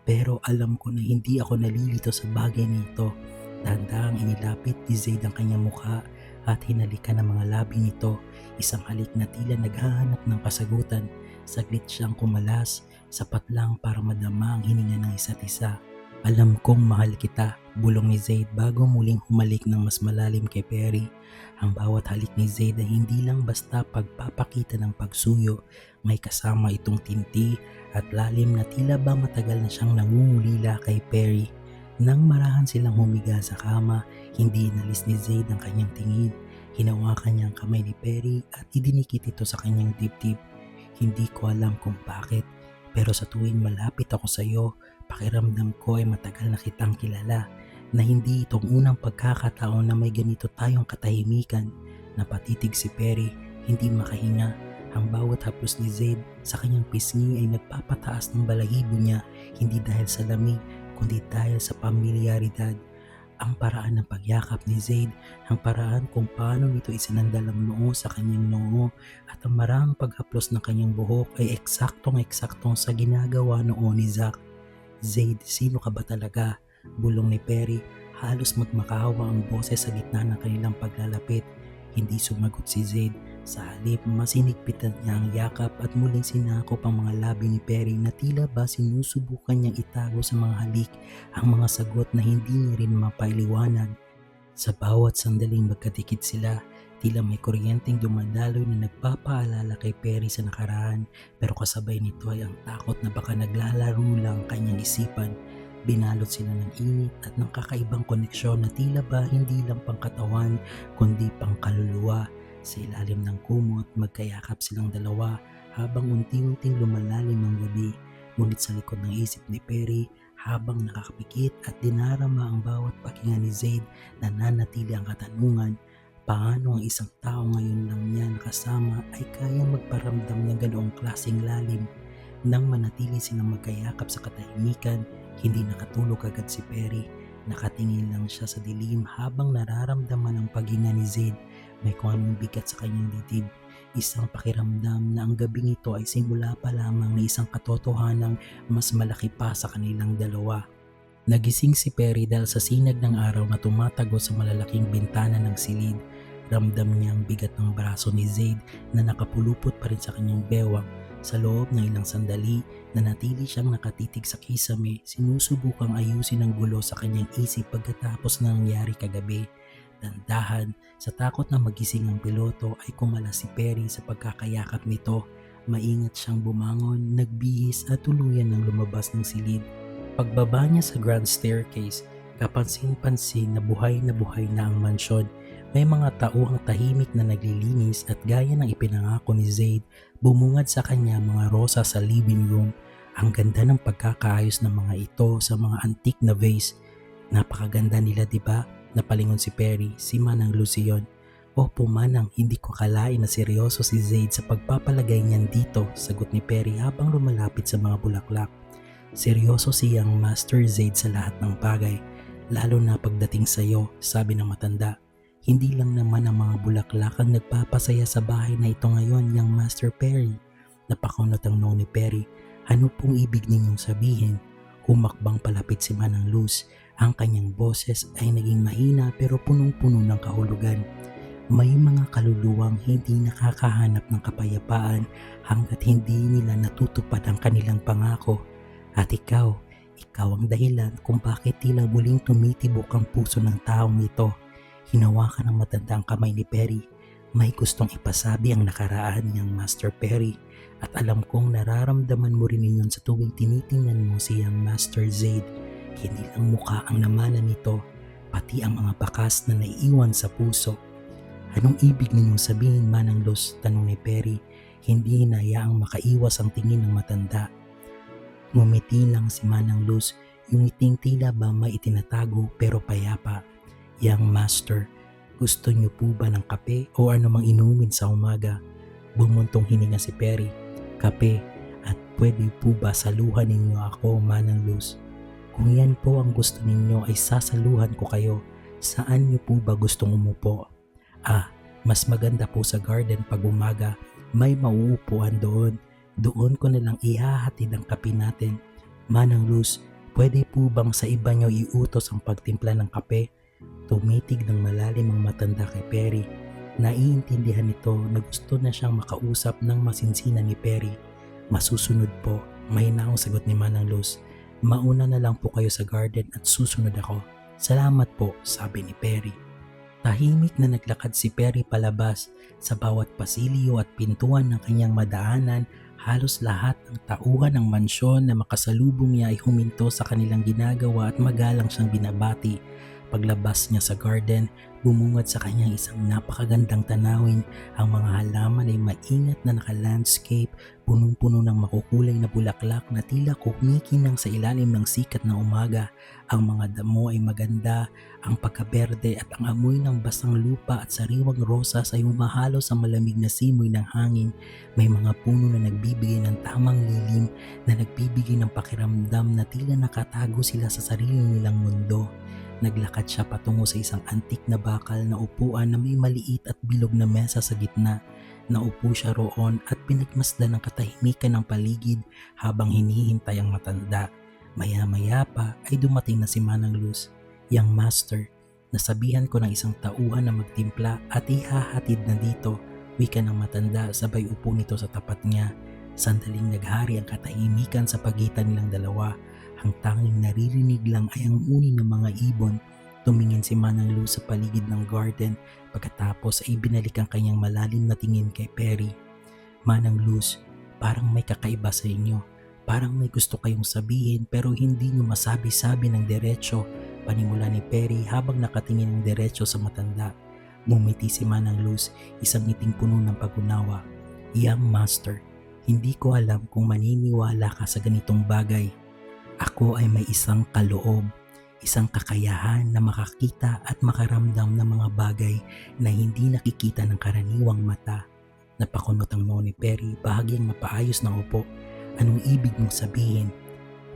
pero alam ko na hindi ako nalilito sa bagay nito. Dahan-dahang inilapit ni Zaid ang kanyang mukha at hinalikan ng mga labi nito. Isang halik na tila naghahanap ng kasagutan. Saglit siyang kumalas, sapat lang para madama ang hininga ng isa't isa. Alam kong mahal kita, bulong ni Zaid bago muling humalik ng mas malalim kay Perry. Ang bawat halik ni Zaid ay hindi lang basta pagpapakita ng pagsuyo, may kasama itong tinti at lalim na tila ba matagal na siyang nangungulila kay Perry. Nang marahan silang humiga sa kama, hindi inalis ni Zaid ang kanyang tingin. Hinawakan niya ang kamay ni Perry at idinikit ito sa kanyang dibdib. Hindi ko alam kung bakit, pero sa tuwing malapit ako sa iyo, pakiramdam ko ay matagal na kitang kilala, na hindi itong unang pagkakataon na may ganito tayong katahimikan. Napatitig si Perry, hindi makahinga. Ang bawat haplos ni Zaid sa kanyang pisngi ay nagpapataas ng balahibo niya, hindi dahil sa lamig, kundi dahil sa pamilyaridad. Ang paraan ng pagyakap ni Zaid, ang paraan kung paano nito isinandal ang noo sa kanyang noo at ang maraming paghaplos ng kanyang buhok ay eksaktong-eksaktong sa ginagawa noon ni Zack. Zaid, sino ka ba talaga? Bulong ni Perry, halos magmakahawa ang boses sa gitna ng kanilang paglalapit. Hindi sumagot si Zaid. Sa halip, mas hinigpitan niya ang yakap at muling sinakop ang mga labi ni Perry na tila ba sinusubukan niyang itago sa mga halik ang mga sagot na hindi niya rin mapailiwanag. Sa bawat sandaling magkadikit sila, tila may kuryenteng dumadaloy na nagpapaalala kay Perry sa nakaraan, pero kasabay nito ay ang takot na baka naglalaro lang ang kanyang isipan. Binalot sila ng init at ng kakaibang koneksyon na tila ba hindi lang pangkatawan kundi pangkaluluwa. Sa ilalim ng kumot, magkayakap silang dalawa habang unti-unting lumalalim ang gabi. Ngunit sa likod ng isip ni Perry, habang nakakapikit at dinarama ang bawat pakinga ni Zaid, nananatili ang katanungan, paano ang isang tao ngayon lang niya nakasama ay kayang magparamdam ng ganoong klaseng lalim. Nang manatili silang magkayakap sa katahimikan, hindi nakatulog agad si Perry. Nakatingin lang siya sa dilim habang nararamdaman ang paghinga ni Zaid. May kung anong bigat sa kanyang dibdib. Isang pakiramdam na ang gabing ito ay simula pa lamang na isang katotohanang mas malaki pa sa kanilang dalawa. Nagising si Perry dahil sa sinag ng araw na tumatago sa malalaking bintana ng silid. Ramdam niya ang bigat ng braso ni Zaid na nakapulupot pa rin sa kanyang bewang. Sa loob ng ilang sandali, nanatili siyang nakatitig sa kisame, sinusubukang ayusin ang gulo sa kanyang isip pagkatapos ng nangyari kagabi. Dandahan, sa takot na magising ang piloto ay kumala si Perry sa pagkakayakap nito. Maingat siyang bumangon, nagbihis at tuluyan ng lumabas ng silid. Pagbaba niya sa grand staircase, kapansin-pansin na buhay na ang mansyon. May mga tauhang tahimik na naglilinis at gaya ng ipinangako ni Zaid, bumungad sa kanya mga rosa sa living room. Ang ganda ng pagkakaayos ng mga ito sa mga antique na vase. Napakaganda nila, diba? Napalingon si Perry, si Manang Lucion. Opo Manang, hindi ko akalain na seryoso si Zaid sa pagpapalagay niyan dito, sagot ni Perry habang lumalapit sa mga bulaklak. Seryoso siyang Master Zaid sa lahat ng bagay, lalo na pagdating sa iyo, sabi ng matanda. Hindi lang naman ang mga bulaklak ang nagpapasaya sa bahay na ito ngayon, yang Master Perry. Napakunot ang noo ni Perry. Ano pong ibig ninyong sabihin? Humakbang palapit si Manang Luz. Ang kanyang boses ay naging mahina pero punong-puno ng kahulugan. May mga kaluluwang hindi nakakahanap ng kapayapaan hanggat hindi nila natutupad ang kanilang pangako. At ikaw ang dahilan kung bakit tila muling tumitibok ang puso ng taong ito. Hinawakan ng matanda ang kamay ni Perry. May gustong ipasabi ang nakaraan niyang Master Perry at alam kong nararamdaman mo rin yun sa tuwing tinitingnan mo siyang Master Zaid. Hindi lang mukha ang namanan nito, pati ang mga bakas na naiiwan sa puso. Anong ibig ninyong sabihin, Manang Luz? Tanong ni Perry. Hindi hinayaang makaiwas ang tingin ng matanda. Ngumiti lang si Manang Luz, yung ngiting tila ba may itinatago pero payapa. Young Master, gusto niyo po ba ng kape o anumang inumin sa umaga? Bumuntong hininga si Perry. Kape, at pwede po ba saluhan ninyo ako, Manang Luz? Kung yan po ang gusto ninyo ay sasaluhan ko kayo. Saan niyo po ba gustong umupo? Mas maganda po sa garden pag umaga. May mauupuan doon. Doon ko na lang ihahatid ang kape natin. Manang Luz, pwede po bang sa iba niyo iutos ang pagtimpla ng kape? Tumitig ng malalim ang matanda kay Perry. Naiintindihan nito na gusto na siyang makausap ng masinsinan ni Perry. Masusunod po, mahinaong sagot ni Manang Luz. Mauna na lang po kayo sa garden at susunod ako. Salamat po, sabi ni Perry. Tahimik na naglakad si Perry palabas. Sa bawat pasilyo at pintuan ng kanyang madaanan, halos lahat ng tauhan ng mansyon na makasalubong niya ay huminto sa kanilang ginagawa at magalang siyang binabati. Paglabas niya sa garden, bumungad sa kanyang isang napakagandang tanawin. Ang mga halaman ay maingat na naka-landscape, punong-puno ng makukulay na bulaklak na tila kumikinang sa ilalim ng sikat na umaga. Ang mga damo ay maganda, ang pagkaberde at ang amoy ng basang lupa at sariwang rosas ay humahalo sa malamig na simoy ng hangin. May mga puno na nagbibigay ng tamang lilim, na nagbibigay ng pakiramdam na tila nakatago sila sa sarili nilang mundo. Naglakad siya patungo sa isang antik na bakal na upuan na may maliit at bilog na mesa sa gitna. Naupo siya roon at pinagmasdan ng katahimikan ng paligid habang hinihintay ang matanda. Maya-maya pa ay dumating na si Manang Luz. Young Master, nasabihan ko ng isang tauhan na magtimpla at ihahatid na dito, wika ng matanda sabay upo nito sa tapat niya. Sandaling naghari ang katahimikan sa pagitan nilang dalawa. Ang tanging naririnig lang ay ang uni ng mga ibon. Tumingin si Manang Luz sa paligid ng garden, pagkatapos ay binalik ang kanyang malalim na tingin kay Perry. Manang Luz, parang may kakaiba sa inyo. Parang may gusto kayong sabihin pero hindi nyo masabi-sabi ng diretsyo, panimula ni Perry habang nakatingin ng diretsyo sa matanda. Ngumiti si Manang Luz, isang ngiting puno ng pag-unawa. Young Master, hindi ko alam kung maniniwala ka sa ganitong bagay. Ako ay may isang kaloob, isang kakayahan na makakita at makaramdam ng mga bagay na hindi nakikita ng karaniwang mata. Napakunot ang noo ni Perry, bahagyang mapaayos na upo. Anong ibig mong sabihin?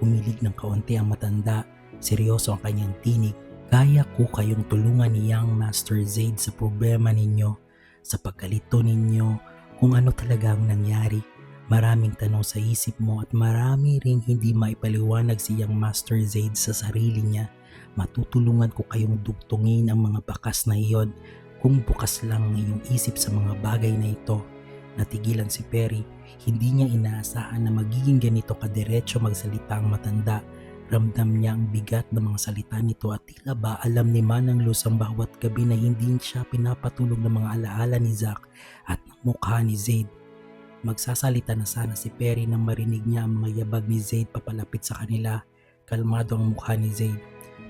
Humilig ng kaunti ang matanda, seryoso ang kanyang tinig. Kaya ko kayong tulungan ni Young Master Zaid sa problema ninyo, sa pagkalito ninyo, kung ano talaga ang nangyari. Maraming tanong sa isip mo at marami ring hindi maipaliwanag si Young Master Zaid sa sarili niya. Matutulungan ko kayong dugtungin ang mga bakas na iyon kung bukas lang ang iyong isip sa mga bagay na ito. Natigilan si Perry, hindi niya inaasahan na magiging ganito kadiretso magsalita ang matanda. Ramdam niya ang bigat ng mga salita nito at tila ba alam ni Manang Luz ang bawat gabi na hindi siya pinapatulog ng mga alaala ni Zack at ng mukha ni Zaid. Magsasalita na sana si Perry nang marinig niya ang mga yabag ni Zaid papalapit sa kanila. Kalmado ang mukha ni Zaid.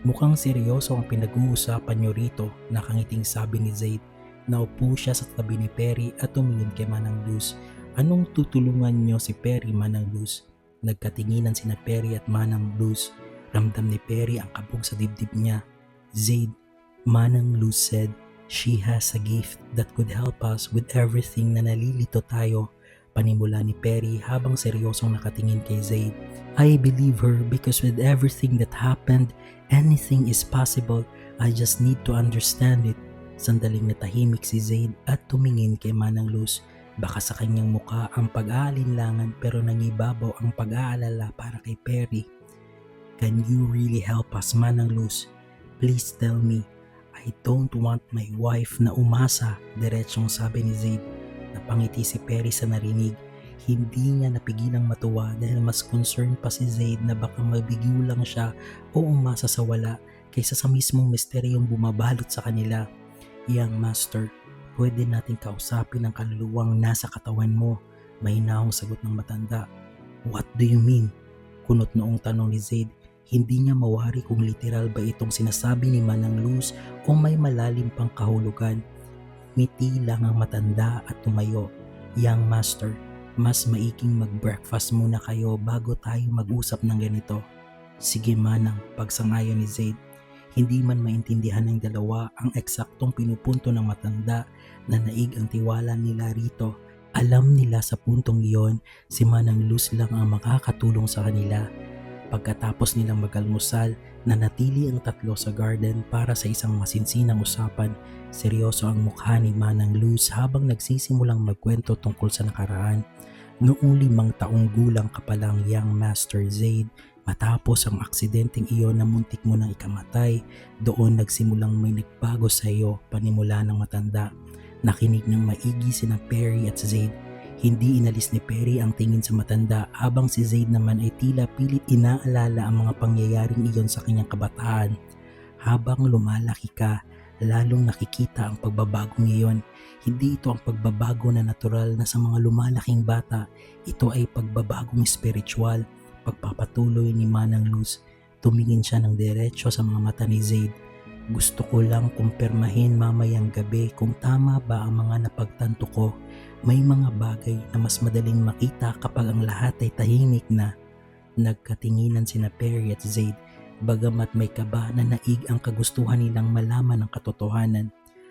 Mukhang seryoso ang pinag-uusapan niyo rito, nakangiting sabi ni Zaid. Naupo siya sa tabi ni Perry at tumingin kay Manang Luz. Anong tutulungan niyo si Perry, Manang Luz? Nagkatinginan sina Perry at Manang Luz. Ramdam ni Perry ang kabog sa dibdib niya. Zaid, Manang Luz said, she has a gift that could help us with everything na nalilito tayo. Panimula ni Perry habang seryosong nakatingin kay Zaid. I believe her because with everything that happened, anything is possible. I just need to understand it. Sandaling natahimik si Zaid at tumingin kay Manang Luz. Baka sa kanyang muka ang pag-aalinlangan pero nangibabaw ang pag-aalala para kay Perry. Can you really help us, Manang Luz? Please tell me. I don't want my wife na umasa, diretsong sabi ni Zaid. Napangiti si Perry sa narinig. Hindi niya napigilang matuwa dahil mas concerned pa si Zaid na baka mabigyo lang siya o umasa sa wala kaysa sa mismong misteryong bumabalot sa kanila. Young Master, pwede nating kausapin ang kaluluwang nasa katawan mo, mahinahong sagot ng matanda. What do you mean? Kunot noong tanong ni Zaid. Hindi niya mawari kung literal ba itong sinasabi ni Manang Luz o may malalim pang kahulugan. Ngiti lang ang matanda at tumayo. Young Master, Mas maiking mag-breakfast muna kayo bago tayo mag-usap ng ganito. Sige manang, pagsangayon ni Zaid. Hindi man maintindihan ng dalawa ang eksaktong pinupunto ng matanda na naig ang tiwala nila rito. Alam nila sa puntong iyon, si Manang Luz lang ang makakatulong sa kanila. Pagkatapos nilang mag-almusal, nanatili ang tatlo sa garden para sa isang masinsinang usapan. Seryoso ang mukha ni Manang Luz habang nagsisimulang magkwento tungkol sa nakaraan. Noong 5 taong gulang ka pa lang, young Master Zaid, matapos ang aksidenteng iyon na muntik mo nang ikamatay, doon nagsimulang may nagbago sa iyo, panimula ng matanda. Nakinig ng maigi sina Perry at Zaid. Hindi inalis ni Perry ang tingin sa matanda habang si Zaid naman ay tila pilit inaalala ang mga pangyayaring iyon sa kanyang kabataan. Habang lumalaki ka, lalong nakikita ang pagbabago ngayon. Hindi ito ang pagbabago na natural na sa mga lumalaking bata. Ito ay pagbabagong spiritual. Pagpapatuloy ni Manang Luz, tumingin siya ng diretsyo sa mga mata ni Zaid. Gusto ko lang kumpirmahin mamayang gabi kung tama ba ang mga napagtanto ko. May mga bagay na mas madaling makita kapag ang lahat ay tahimik na. Nagkatinginan sina Perry at Zaid, bagamat may kaba na naig ang kagustuhan nilang malaman ang katotohanan.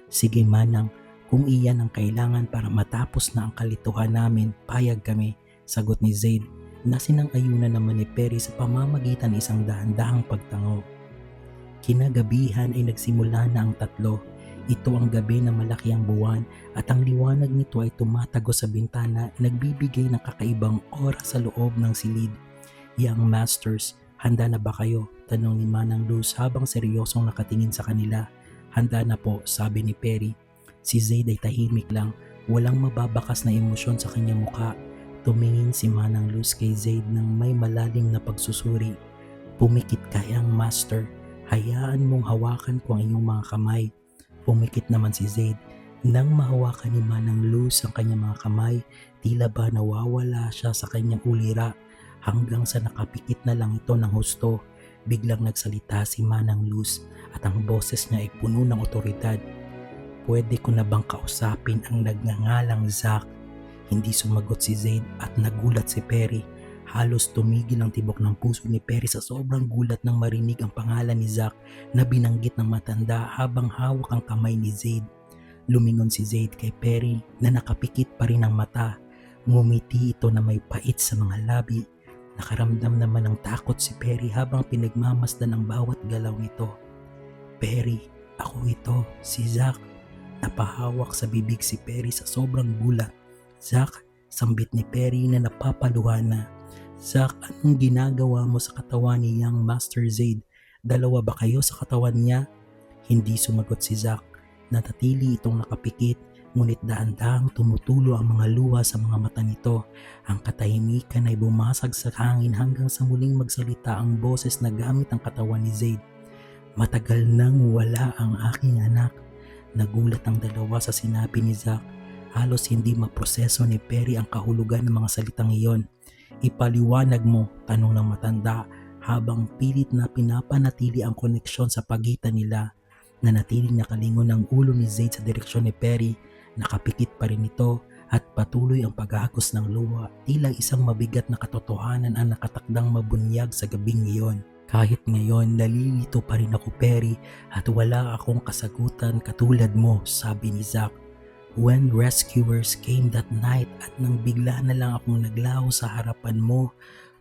Sige manang, kung iyan ang kailangan para matapos na ang kalituhan namin, payag kami, sagot ni Zaid, na sinang-ayunan naman ni Perry sa pamamagitan ng isang dahan-dahang pagtango. Kinagabihan ay nagsimula na ang tatlo. Ito ang gabi na malaki ang buwan at ang liwanag nito ay tumatago sa bintana, nagbibigay ng kakaibang oras sa loob ng silid. Young Masters, handa na ba kayo? Tanong ni Manang Luz habang seryosong nakatingin sa kanila. Handa na po, sabi ni Perry. Si Zaid ay tahimik lang, walang mababakas na emosyon sa kanyang muka. Tumingin si Manang Luz kay Zaid ng may malalim na pagsusuri. Pumikit ka, Young Master. Hayaan mong hawakan ko ang iyong mga kamay. Pumikit naman si Zaid. Nang mahawakan ni Manang Luz ang kanyang mga kamay, tila ba nawawala siya sa kanyang ulira hanggang sa nakapikit na lang ito ng husto. Biglang nagsalita si Manang Luz at ang boses niya ay puno ng otoridad. Pwede ko na bang kausapin ang nagngangalang Zack? Hindi sumagot si Zaid at nagulat si Perry. Halos tumigil ang tibok ng puso ni Perry sa sobrang gulat nang marinig ang pangalan ni Zack na binanggit ng matanda habang hawak ang kamay ni Zaid. Lumingon si Zaid kay Perry na nakapikit pa rin ang mata. Ngumiti ito na may pait sa mga labi. Nakaramdam naman ng takot si Perry habang pinagmamasdan ang bawat galaw nito. Perry, ako ito, si Zack. Napahawak sa bibig si Perry sa sobrang gulat. Zack, sambit ni Perry na napapaluha na. Zack, anong ginagawa mo sa katawan ni Young Master Zaid? Dalawa ba kayo sa katawan niya? Hindi sumagot si Zack. Natatili itong nakapikit, ngunit dahan-dahang tumutulo ang mga luha sa mga mata nito. Ang katahimikan ay bumasag sa hangin hanggang sa muling magsalita ang boses na gamit ang katawan ni Zaid. Matagal nang wala ang aking anak. Nagulat ang dalawa sa sinabi ni Zack. Halos hindi maproseso ni Perry ang kahulugan ng mga salitang iyon. Ipaliwanag mo, tanong ng matanda habang pilit na pinapanatili ang koneksyon sa pagitan nila. Nanatiling nakalingon ang ulo ni Zaid sa direksyon ni Perry. Nakapikit pa rin ito at patuloy ang paghagos ng luha. Tila isang mabigat na katotohanan ang nakatakdang mabunyag sa gabing iyon. Kahit ngayon, nalilito pa rin ako, Perry, at wala akong kasagutan katulad mo, sabi ni Zack. When rescuers came that night at nang bigla na lang akong naglaho sa harapan mo,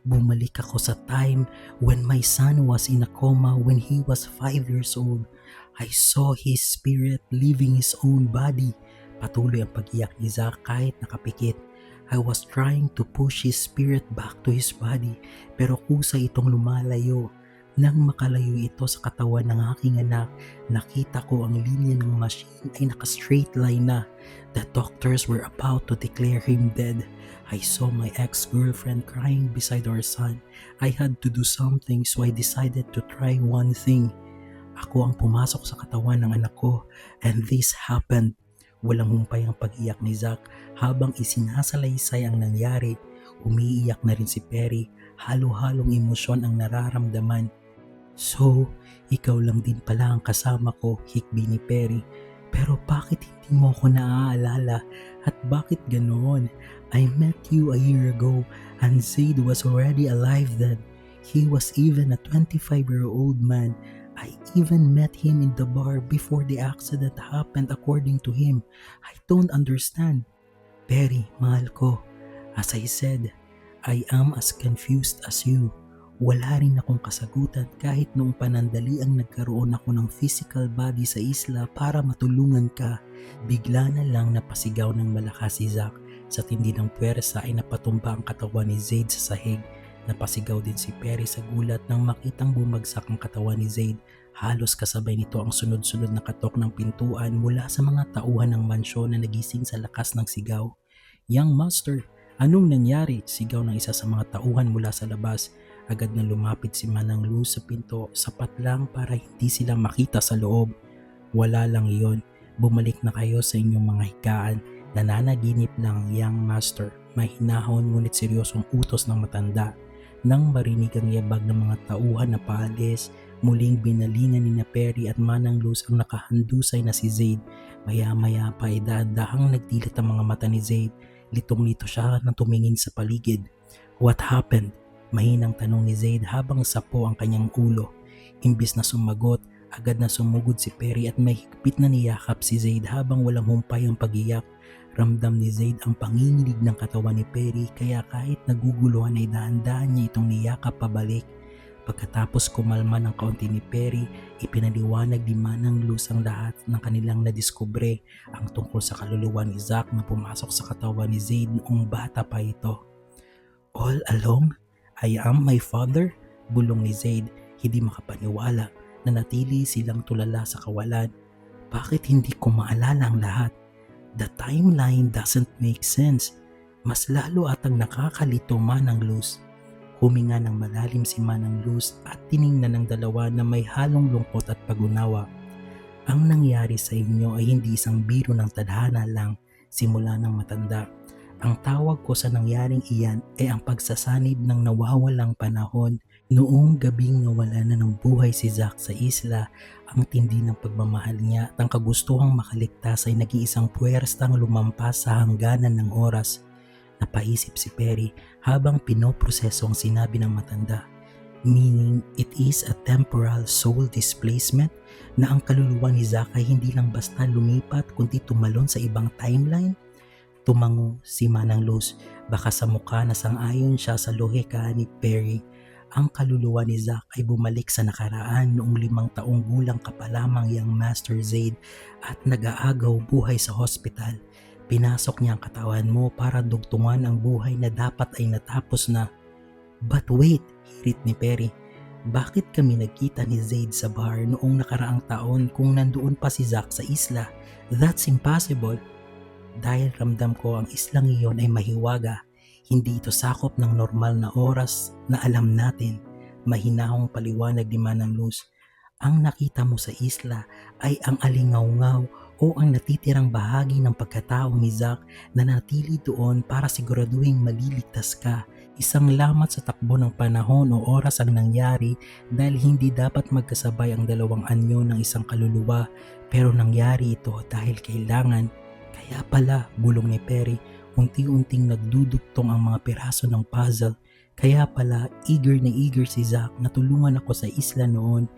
bumalik ako sa time when my son was in a coma when he was 5 years old. I saw his spirit leaving his own body. Patuloy ang pag-iyak ni Zack kahit nakapikit. I was trying to push his spirit back to his body pero kusa itong lumalayo. Nang makalayo ito sa katawan ng aking anak, nakita ko ang linya ng machine ay naka-straight line na. The doctors were about to declare him dead. I saw my ex-girlfriend crying beside our son. I had to do something so I decided to try one thing. Ako ang pumasok sa katawan ng anak ko and this happened. Walang humpay ang pag-iyak ni Zack habang isinasalaysay ang nangyari. Umiiyak na rin si Perry, halo-halong emosyon ang nararamdaman. So, ikaw lang din pala ang kasama ko, hikbi ni Perry. Pero bakit hindi mo ako naaalala? At bakit ganoon? I met you a year ago and Zaid was already alive then. He was even a 25-year-old man. I even met him in the bar before the accident happened according to him. I don't understand. Perry, mahal ko. As I said, I am as confused as you. Wala rin akong kasagutan kahit noong panandaliang nagkaroon ako ng physical body sa isla para matulungan ka. Bigla na lang napasigaw ng malakas si Zack. Sa tindi ng puwersa ay napatumba ang katawan ni Zaid sa sahig. Napasigaw din si Perry sa gulat nang makitang bumagsak ang katawan ni Zaid. Halos kasabay nito ang sunod-sunod na katok ng pintuan mula sa mga tauhan ng mansyon na nagising sa lakas ng sigaw. Young Master, anong nangyari? Sigaw ng isa sa mga tauhan mula sa labas. Agad na lumapit si Manang Luz sa pinto, sapat lang para hindi sila makita sa loob. Wala lang iyon, bumalik na kayo sa inyong mga higaan. Nananaginip lang, Young Master. Mahinahon ngunit seryosong utos ng matanda. Nang marinig ang yabag ng mga tauhan na paalis, muling binalingan ni Perry at Manang Luz ang nakahandusay na si Zaid. Maya-maya pa ay dahan-dahang nagdilat ang mga mata ni Zaid. Litong-lito siya nang tumingin sa paligid. What happened? Mahinang tanong ni Zaid habang sapo ang kanyang ulo. Imbis na sumagot, agad na sumugod si Perry at may higpit na niyakap si Zaid habang walang humpay ang pag-iyak. Ramdam ni Zaid ang panginginig ng katawan ni Perry kaya kahit naguguluhan ay dahan-dahan niya itong niyakap pabalik. Pagkatapos kumalma ng kaunti ni Perry, ipinaliwanag ni Manang Luz ang lahat ng kanilang nadiskubre ang tungkol sa kaluluwa ni Zack na pumasok sa katawan ni Zaid noong bata pa ito. All along? I am my father? Bulong ni Zaid, hindi makapaniwala na natili silang tulala sa kawalan. Bakit hindi ko maalala ang lahat? The timeline doesn't make sense. Mas lalo atang nakakalito Manang Luz. Huminga ng malalim si Manang Luz at tiningnan ng dalawa na may halong lungkot at pag-unawa. Ang nangyari sa inyo ay hindi isang biro ng tadhana lang simula ng matanda. Ang tawag ko sa nangyaring iyan ay ang pagsasanib ng nawawalang panahon. Noong gabing nawala na ng buhay si Zack sa isla, ang tindi ng pagmamahal niya at ang kagustuhang makaligtas ay nag-iisang puwerstang lumampas sa hangganan ng oras. Napaisip si Perry habang pinoproseso ang sinabi ng matanda. Meaning it is a temporal soul displacement na ang kaluluwa ni Zack ay hindi lang basta lumipat kundi tumalon sa ibang timeline? Tumango si Manang Luz, baka sa mukha na sang-ayon siya sa lohika ni Perry. Ang kaluluwa ni Zack ay bumalik sa nakaraan noong 5 taong gulang ka pa lamang Young Master Zaid at nag-aagaw buhay sa hospital. Pinasok niya ang katawan mo para dugtungan ang buhay na dapat ay natapos na. But wait, hirit ni Perry. Bakit kami nagkita ni Zaid sa bar noong nakaraang taon kung nandoon pa si Zack sa isla? That's impossible. Dahil ramdam ko ang islang iyon ay mahiwaga, hindi ito sakop ng normal na oras na alam natin. Mahinahong paliwanag ni Manang Luz. Ang nakita mo sa isla ay ang alingaw-ngaw o ang natitirang bahagi ng pagkatao ni Zack na natili doon para siguraduhin maliligtas ka. Isang lamat sa takbo ng panahon o oras ang nangyari dahil hindi dapat magkasabay ang dalawang anyo ng isang kaluluwa, pero nangyari ito dahil kailangan. Kaya pala, bulong ni Perry, unti-unting nagdudugtong ang mga piraso ng puzzle. Kaya pala, eager na eager si Zack na tulungan ako sa isla noon.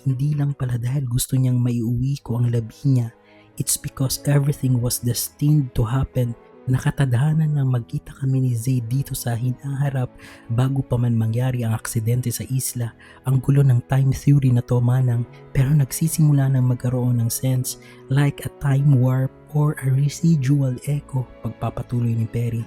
Hindi lang pala dahil gusto niyang maiuwi ko ang labi niya. It's because everything was destined to happen. Nakatadhana na magkita kami ni Zaid dito sa hinaharap bago pa man mangyari ang aksidente sa isla. Ang gulo ng time theory na to, Manang, pero nagsisimula na magkaroon ng sense, like a time warp or a residual echo, pagpapatuloy ni Perry.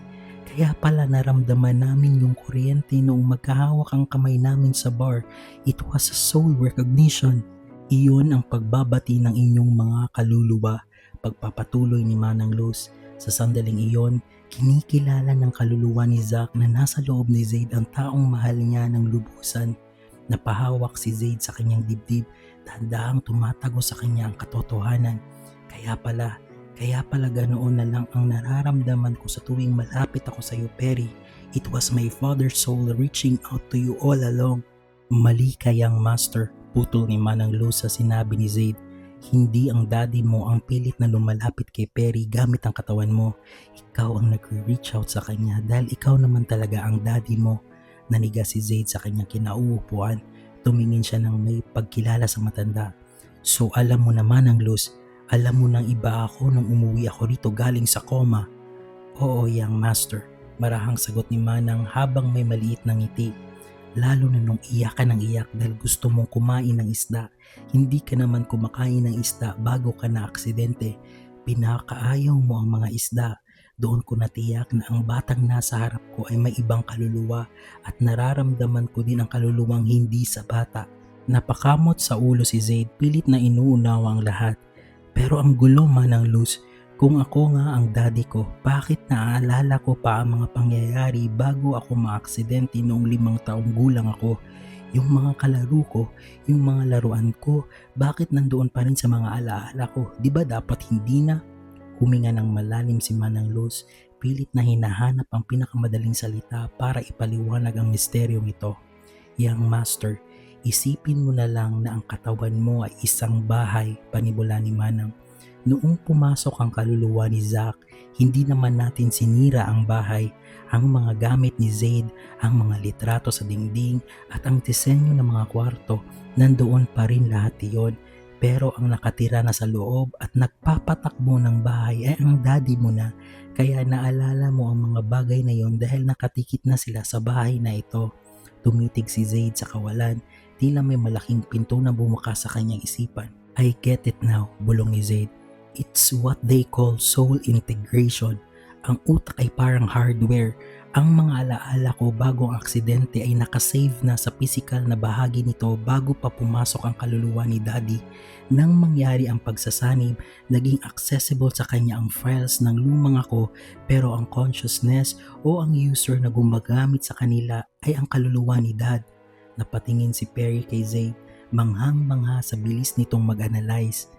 Kaya pala naramdaman namin yung kuryente noong magkahawak ang kamay namin sa bar. It was a soul recognition. Iyon ang pagbabati ng inyong mga kaluluwa, pagpapatuloy ni Manang Luz. Sa sandaling iyon, kinikilala ng kaluluwa ni Zack na nasa loob ni Zaid ang taong mahal niya ng lubusan. Napahawak si Zaid sa kanyang dibdib, dahan-dahang tumatago sa kanya ang katotohanan. Kaya pala ganoon na lang ang nararamdaman ko sa tuwing malapit ako sa iyo, Perry. It was my father's soul reaching out to you all along. Mali ka, Young Master, putol ni Manang Luz sa sinabi ni Zaid. Hindi ang daddy mo ang pilit na lumalapit kay Perry gamit ang katawan mo. Ikaw ang nag-reach out sa kanya dahil ikaw naman talaga ang daddy mo. Naniga si Zaid sa kanyang kinauupuan. Tumingin siya ng may pagkilala sa matanda. So alam mo naman ang Luz, alam mo nang iba ako nung umuwi ako rito galing sa coma. Oo, young master, marahang sagot ni Manang habang may maliit na ngiti. Lalo na nung iyak ka ng iyak dahil gusto mong kumain ng isda. Hindi ka naman kumakain ng isda bago ka na aksidente. Pinakaayaw mo ang mga isda. Doon ko natiyak na ang batang nasa harap ko ay may ibang kaluluwa at nararamdaman ko din ang kaluluwang hindi sa bata. Napakamot sa ulo si Zaid, pilit na inuunawa ang lahat. Pero ang gulo man ng Luz, kung ako nga ang daddy ko, bakit naaalala ko pa ang mga pangyayari bago ako maaksidente noong 5 taong gulang ako? Yung mga kalaro ko, yung mga laruan ko, bakit nandoon pa rin sa mga alaala ko? Di ba dapat hindi na? Huminga ng malalim si Manang Luz, pilit na hinahanap ang pinakamadaling salita para ipaliwanag ang misteryong ito. Young master, isipin mo na lang na ang katawan mo ay isang bahay, panibula ni Manang. Noong pumasok ang kaluluwa ni Zack, hindi naman natin sinira ang bahay. Ang mga gamit ni Zaid, ang mga litrato sa dingding at ang disenyo ng mga kwarto, nandoon pa rin lahat iyon. Pero ang nakatira na sa loob at nagpapatakbo ng bahay ay ang daddy mo na. Kaya naalala mo ang mga bagay na yon dahil nakatikit na sila sa bahay na ito. Tumitig si Zaid sa kawalan, tila may malaking pinto na bumukas sa kanyang isipan. I get it now, bulong ni Zaid. It's what they call soul integration. Ang utak ay parang hardware. Ang mga alaala ko bago ang aksidente ay nakasave na sa physical na bahagi nito bago pa pumasok ang kaluluwa ni Daddy. Nang mangyari ang pagsasanib, naging accessible sa kanya ang files ng lumang ako, pero ang consciousness o ang user na gumagamit sa kanila ay ang kaluluwa ni Dad. Napatingin si Perry kay Zaid, manghang-mangha sa bilis nitong mag-analyze.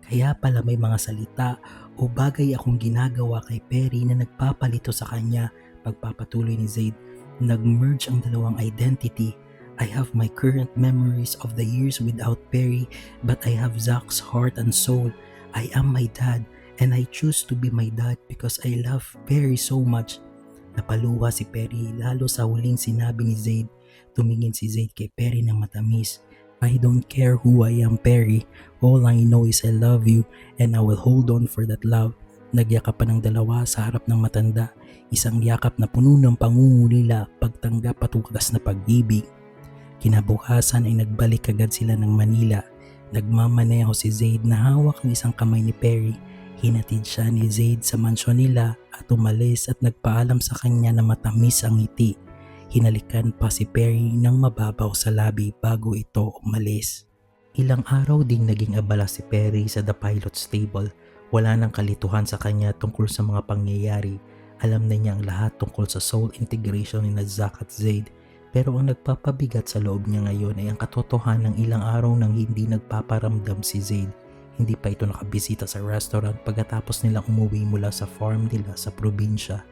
Kaya pala may mga salita o bagay akong ginagawa kay Perry na nagpapalito sa kanya. Pagpapatuloy ni Zaid, nag-merge ang dalawang identity. I have my current memories of the years without Perry, but I have Zack's heart and soul. I am my dad, and I choose to be my dad because I love Perry so much. Napaluha si Perry lalo sa huling sinabi ni Zaid. Tumingin si Zaid kay Perry ng matamis. I don't care who I am, Perry. All I know is I love you and I will hold on for that love. Nagyakap pa ng dalawa sa harap ng matanda. Isang yakap na puno ng pangungulila, pagtanggap at wagas na pag-ibig. Kinabukasan ay nagbalik agad sila ng Manila. Nagmamaneho si Zaid na hawak ang isang kamay ni Perry. Hinatid siya ni Zaid sa mansyon nila at umalis at nagpaalam sa kanya na matamis ang ngiti. Hinalikan pa si Perry ng mababaw sa labi bago ito umalis. Ilang araw ding naging abala si Perry sa The Pilot's Table. Wala nang kalituhan sa kanya tungkol sa mga pangyayari. Alam na niya ang lahat tungkol sa soul integration ni Zack at Zaid. Pero ang nagpapabigat sa loob niya ngayon ay ang katotohanan ng ilang araw nang hindi nagpaparamdam si Zaid. Hindi pa ito nakabisita sa restaurant pagkatapos nilang umuwi mula sa farm nila sa probinsya.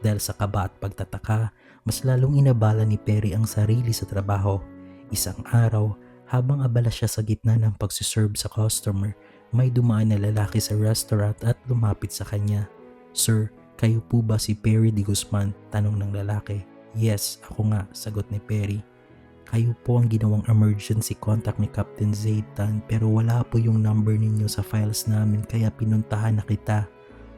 Dahil sa kaba at pagtataka, mas lalong inabala ni Perry ang sarili sa trabaho. Isang araw, habang abala siya sa gitna ng pagsiserve sa customer, may dumaan na lalaki sa restaurant at lumapit sa kanya. Sir, kayo po ba si Perry de Guzman? Tanong ng lalaki. Yes, ako nga, sagot ni Perry. Kayo po ang ginawang emergency contact ni Captain Zaid Tan pero wala po yung number ninyo sa files namin kaya pinuntahan na kita.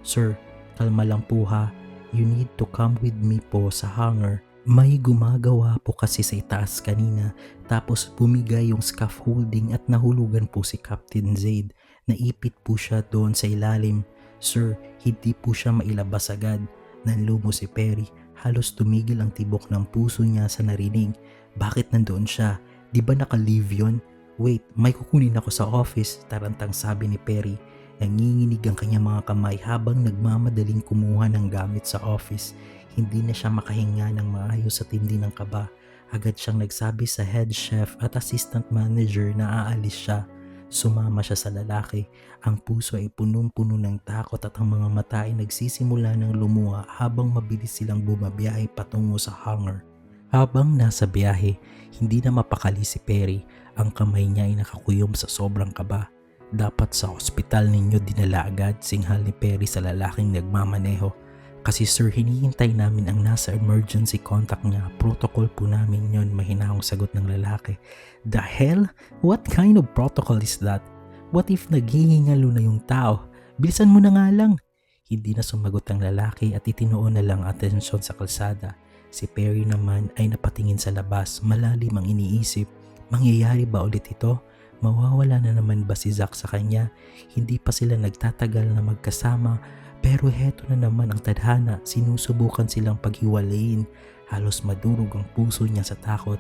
Sir, kalma lang po ha. You need to come with me po sa hangar. May gumagawa po kasi sa itaas kanina tapos bumigay yung scaffolding at nahulugan po si Captain Zaid. Naipit po siya doon sa ilalim. Sir, hindi po siya mailabas agad. Nanlumo si Perry. Halos tumigil ang tibok ng puso niya sa narinig. Bakit nandoon siya? Di ba naka-leave yun? Wait, may kukunin ako sa office, tarantang sabi ni Perry. Nanginginig ang kanyang mga kamay habang nagmamadaling kumuha ng gamit sa office. Hindi na siya makahinga ng maayos sa tindi ng kaba. Agad siyang nagsabi sa head chef at assistant manager na aalis siya. Sumama siya sa lalaki. Ang puso ay punong-puno ng takot at ang mga mata ay nagsisimula ng lumuha habang mabilis silang bumabiyahe patungo sa hangar. Habang nasa biyahe, hindi na mapakali si Perry. Ang kamay niya ay nakakuyom sa sobrang kaba. Dapat sa ospital ninyo dinala agad, singhal ni Perry sa lalaking nagmamaneho. Kasi sir, hinihintay namin ang nasa emergency contact niya. Protocol po namin yon, mahinahong sagot ng lalaki. The hell? What kind of protocol is that? What if naghihingalo na yung tao? Bilisan mo na nga lang. Hindi na sumagot ang lalaki at itinuon na lang atensyon sa kalsada. Si Perry naman ay napatingin sa labas, malalim ang iniisip. Mangyayari ba ulit ito? Mawawala na naman ba si Zack sa kanya? Hindi pa sila nagtatagal na magkasama, pero heto na naman ang tadhana, sinusubukan silang paghiwalayin. Halos madurog ang puso niya sa takot.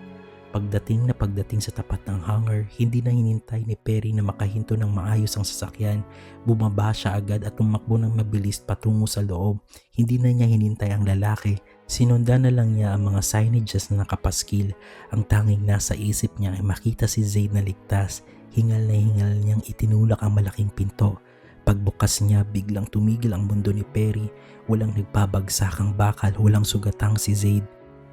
Pagdating sa tapat ng hangar, hindi na hinintay ni Perry na makahinto ng maayos ang sasakyan. Bumaba siya agad at tumakbo ng mabilis patungo sa loob. Hindi na niya hinintay ang lalaki. Sinundan na lang niya ang mga signages na nakapaskil. Ang tanging nasa isip niya ay makita si Zaid na ligtas. Hingal na hingal niyang itinulak ang malaking pinto. Pagbukas niya, biglang tumigil ang mundo ni Perry. Walang nagpabagsakang bakal, walang sugatang si Zaid.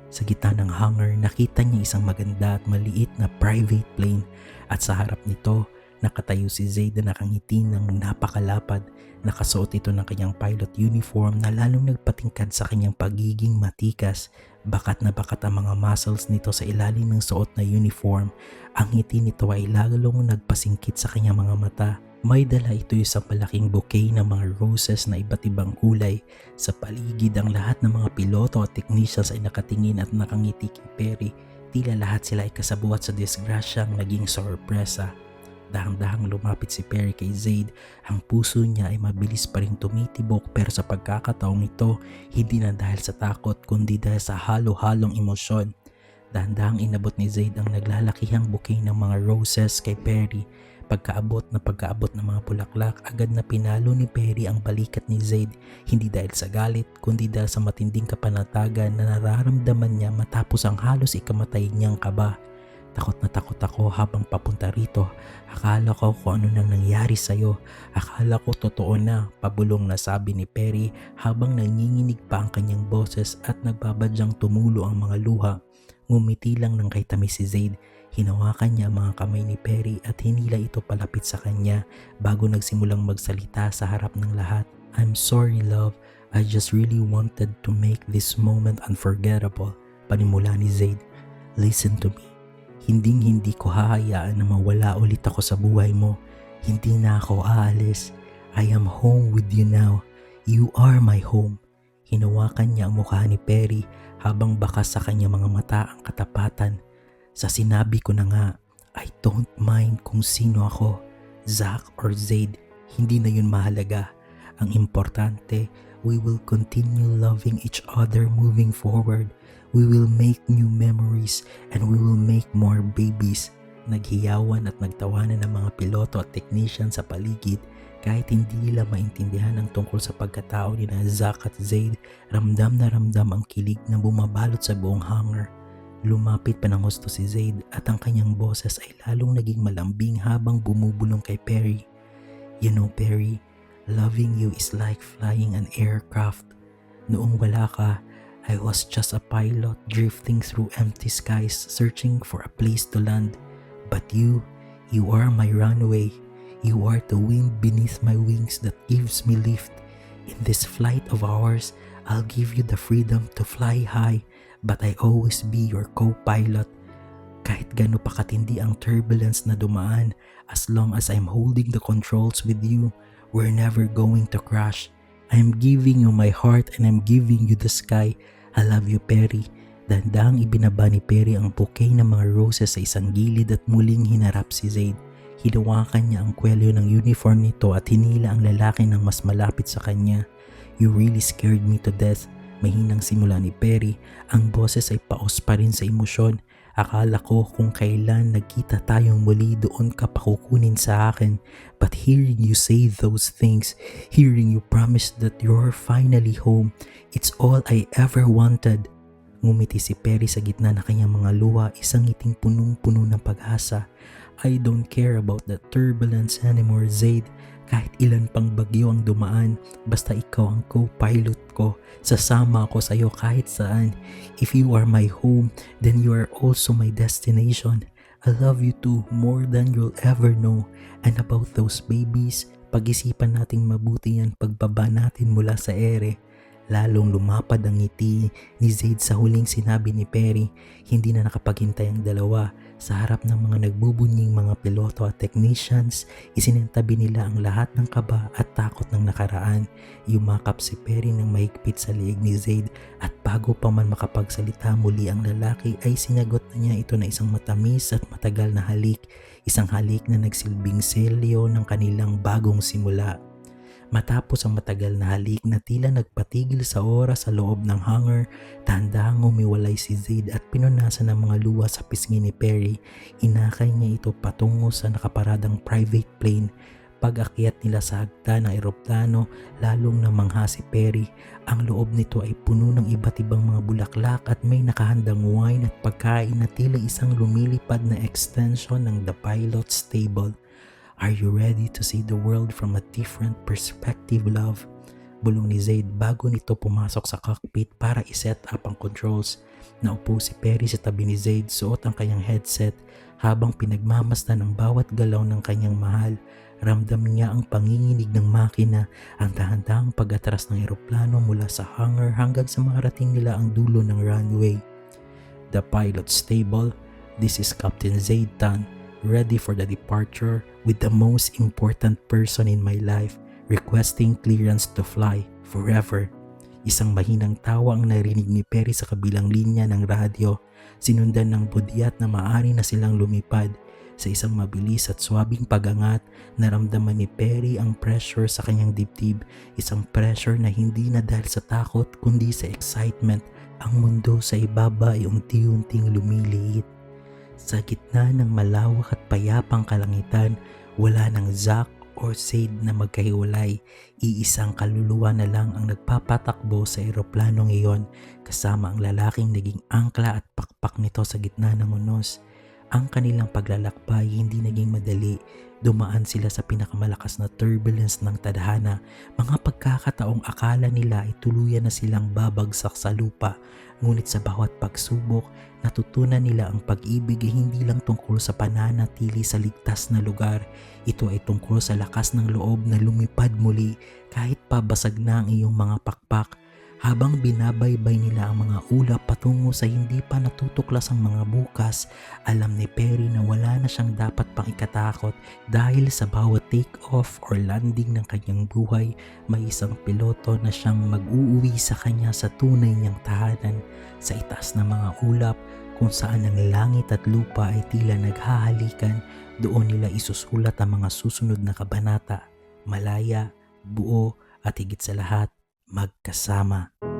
Sa gitna ng hangar, nakita niya isang maganda at maliit na private plane. At sa harap nito, nakatayo si Zaid na nakangiti ng napakalapad. Nakasuot ito ng kanyang pilot uniform na lalong nagpatingkad sa kanyang pagiging matikas. Bakat na bakat ang mga muscles nito sa ilalim ng suot na uniform. Ang ngiti nito ay lalong nagpasingkit sa kanyang mga mata. May dala ito isang malaking bouquet ng mga roses na iba't ibang kulay. Sa paligid ang lahat ng mga piloto at technicians ay nakatingin at nakangiti kay Perry. Tila lahat sila ay kasabuat sa disgrasyang naging sorpresa. Dahang-dahang lumapit si Perry kay Zaid. Ang puso niya ay mabilis pa rin tumitibok, pero sa pagkakataong ito, hindi na dahil sa takot kundi dahil sa halo-halong emosyon. Dahan-dahang inabot ni Zaid ang naglalakihang bouquet ng mga roses kay Perry. Pagkaabot ng mga bulaklak, agad na pinalo ni Perry ang balikat ni Zaid, hindi dahil sa galit kundi dahil sa matinding kapanatagan na nararamdaman niya matapos ang halos ikamatay niyang kaba. Takot na takot ako habang papunta rito. Akala ko kung ano nang nangyari sa'yo. Akala ko totoo na, pabulong na sabi ni Perry habang nanginginig pa ang kanyang boses at nagbabadyang tumulo ang mga luha. Ngumiti lang ng kay tamis si Zaid. Hinawakan niya ang mga kamay ni Perry at hinila ito palapit sa kanya bago nagsimulang magsalita sa harap ng lahat. I'm sorry love, I just really wanted to make this moment unforgettable. Panimula ni Zaid. Listen to me. Hindi ko hahayaan na mawala ulit ako sa buhay mo. Hindi na ako aalis. I am home with you now. You are my home. Hinawakan niya ang mukha ni Perry habang bakas sa kanya mga mata ang katapatan. Sa sinabi ko na nga, I don't mind kung sino ako, Zack or Zaid, hindi na yun mahalaga. Ang importante, we will continue loving each other moving forward. We will make new memories and we will make more babies. Naghiyawan at nagtawanan ng mga piloto at technician sa paligid. Kahit hindi nila maintindihan ang tungkol sa pagkatao ni Zack at Zaid, ramdam na ramdam ang kilig na bumabalot sa buong hangar. Lumapit pa ng husto si Zaid at ang kanyang boses ay lalong naging malambing habang bumubulong kay Perry. You know Perry, loving you is like flying an aircraft. Noong wala ka, I was just a pilot drifting through empty skies searching for a place to land. But you are my runway. You are the wind beneath my wings that gives me lift. In this flight of ours, I'll give you the freedom to fly high, but I always be your co-pilot. Kahit gaano pa katindi ang turbulence na dumaan, as long as I'm holding the controls with you, we're never going to crash. I'm giving you my heart and I'm giving you the sky. I love you, Perry. Dahan-dahang ibinaba ni Perry ang bouquet ng mga roses sa isang gilid at muling hinarap si Zaid. Hinawakan niya ang kwelyo ng uniform nito at hinila ang lalaki ng mas malapit sa kanya. You really scared me to death. Mahinang simula ni Perry. Ang boses ay paos pa rin sa emosyon. Akala ko kung kailan nagkita tayong muli doon ka pakukunin sa akin. But hearing you say those things, hearing you promise that you're finally home, it's all I ever wanted. Ngumiti si Perry sa gitna ng kanyang mga luha, isang ngiting punong-puno ng pag-asa. I don't care about the turbulence anymore, Zaid. Kahit ilan pang bagyo ang dumaan, basta ikaw ang co-pilot ko. Sasama ako sa iyo kahit saan. If you are my home, then you are also my destination. I love you too more than you'll ever know. And about those babies, pag-isipan nating mabuti yan pagbaba natin mula sa ere. Lalong lumapad ang ngiti ni Zaid sa huling sinabi ni Perry. Hindi na nakapaghintay ang dalawa. Sa harap ng mga nagbubunying mga piloto at technicians, isinentabi nila ang lahat ng kaba at takot ng nakaraan. Yumakap si Perry ng mahigpit sa leeg ni Zaid at bago pa man makapagsalita muli ang lalaki ay sinagot na niya ito na isang matamis at matagal na halik. Isang halik na nagsilbing selyo ng kanilang bagong simula. Matapos ang matagal na halik na tila nagpatigil sa oras sa loob ng hangar, dahan-dahang humiwalay si Zaid at pinunasan ng mga luwa sa pisngi ni Perry. Inakay niya ito patungo sa nakaparadang private plane. Pag-akyat nila sa hagdan ng eroplano, lalong namangha si Perry. Ang loob nito ay puno ng iba't ibang mga bulaklak at may nakahandang wine at pagkain na tila isang lumilipad na extension ng The Pilot's Table. Are you ready to see the world from a different perspective, love? Bulong ni Zaid bago nito pumasok sa cockpit para iset up ang controls. Naupo si Perry sa tabi ni Zaid, suot ang kanyang headset habang pinagmamasdan ang bawat galaw ng kanyang mahal. Ramdam niya ang panginginig ng makina, ang dahan-dahang pag-atras ng eroplano mula sa hangar hanggang sa makarating nila ang dulo ng runway. The Pilot's Table, this is Captain Zaid Tan, ready for the departure with the most important person in my life, requesting clearance to fly forever. Isang mahinang tawa ang narinig ni Perry sa kabilang linya ng radyo, sinundan ng budyat na maaari na silang lumipad. Sa isang mabilis at swabing pagangat, naramdaman ni Perry ang pressure sa kanyang dibdib, isang pressure na hindi na dahil sa takot kundi sa excitement. Ang mundo sa ibaba ay unti-unting lumiliit. Sa gitna ng malawak at payapang kalangitan, wala ng Zack or Zaid na magkahiwalay. Iisang kaluluwa na lang ang nagpapatakbo sa eroplanong iyon, kasama ang lalaking naging angkla at pakpak nito sa gitna ng unos. Ang kanilang paglalakbay hindi naging madali. Dumaan sila sa pinakamalakas na turbulence ng tadhana. Mga pagkakataong akala nila ay tuluyan na silang babagsak sa lupa. Ngunit sa bawat pagsubok, natutunan nila ang pag-ibig ay hindi lang tungkol sa pananatili sa ligtas na lugar. Ito ay tungkol sa lakas ng loob na lumipad muli kahit pabasag na ang iyong mga pakpak. Habang binabaybay nila ang mga ulap patungo sa hindi pa natutuklas ang mga bukas, alam ni Perry na wala na siyang dapat pang ikatakot dahil sa bawat take-off or landing ng kanyang buhay, may isang piloto na siyang mag-uuwi sa kanya sa tunay niyang tahanan. Sa itaas ng mga ulap, kung saan ang langit at lupa ay tila naghahalikan, doon nila isusulat ang mga susunod na kabanata. Malaya, buo at higit sa lahat, magkasama.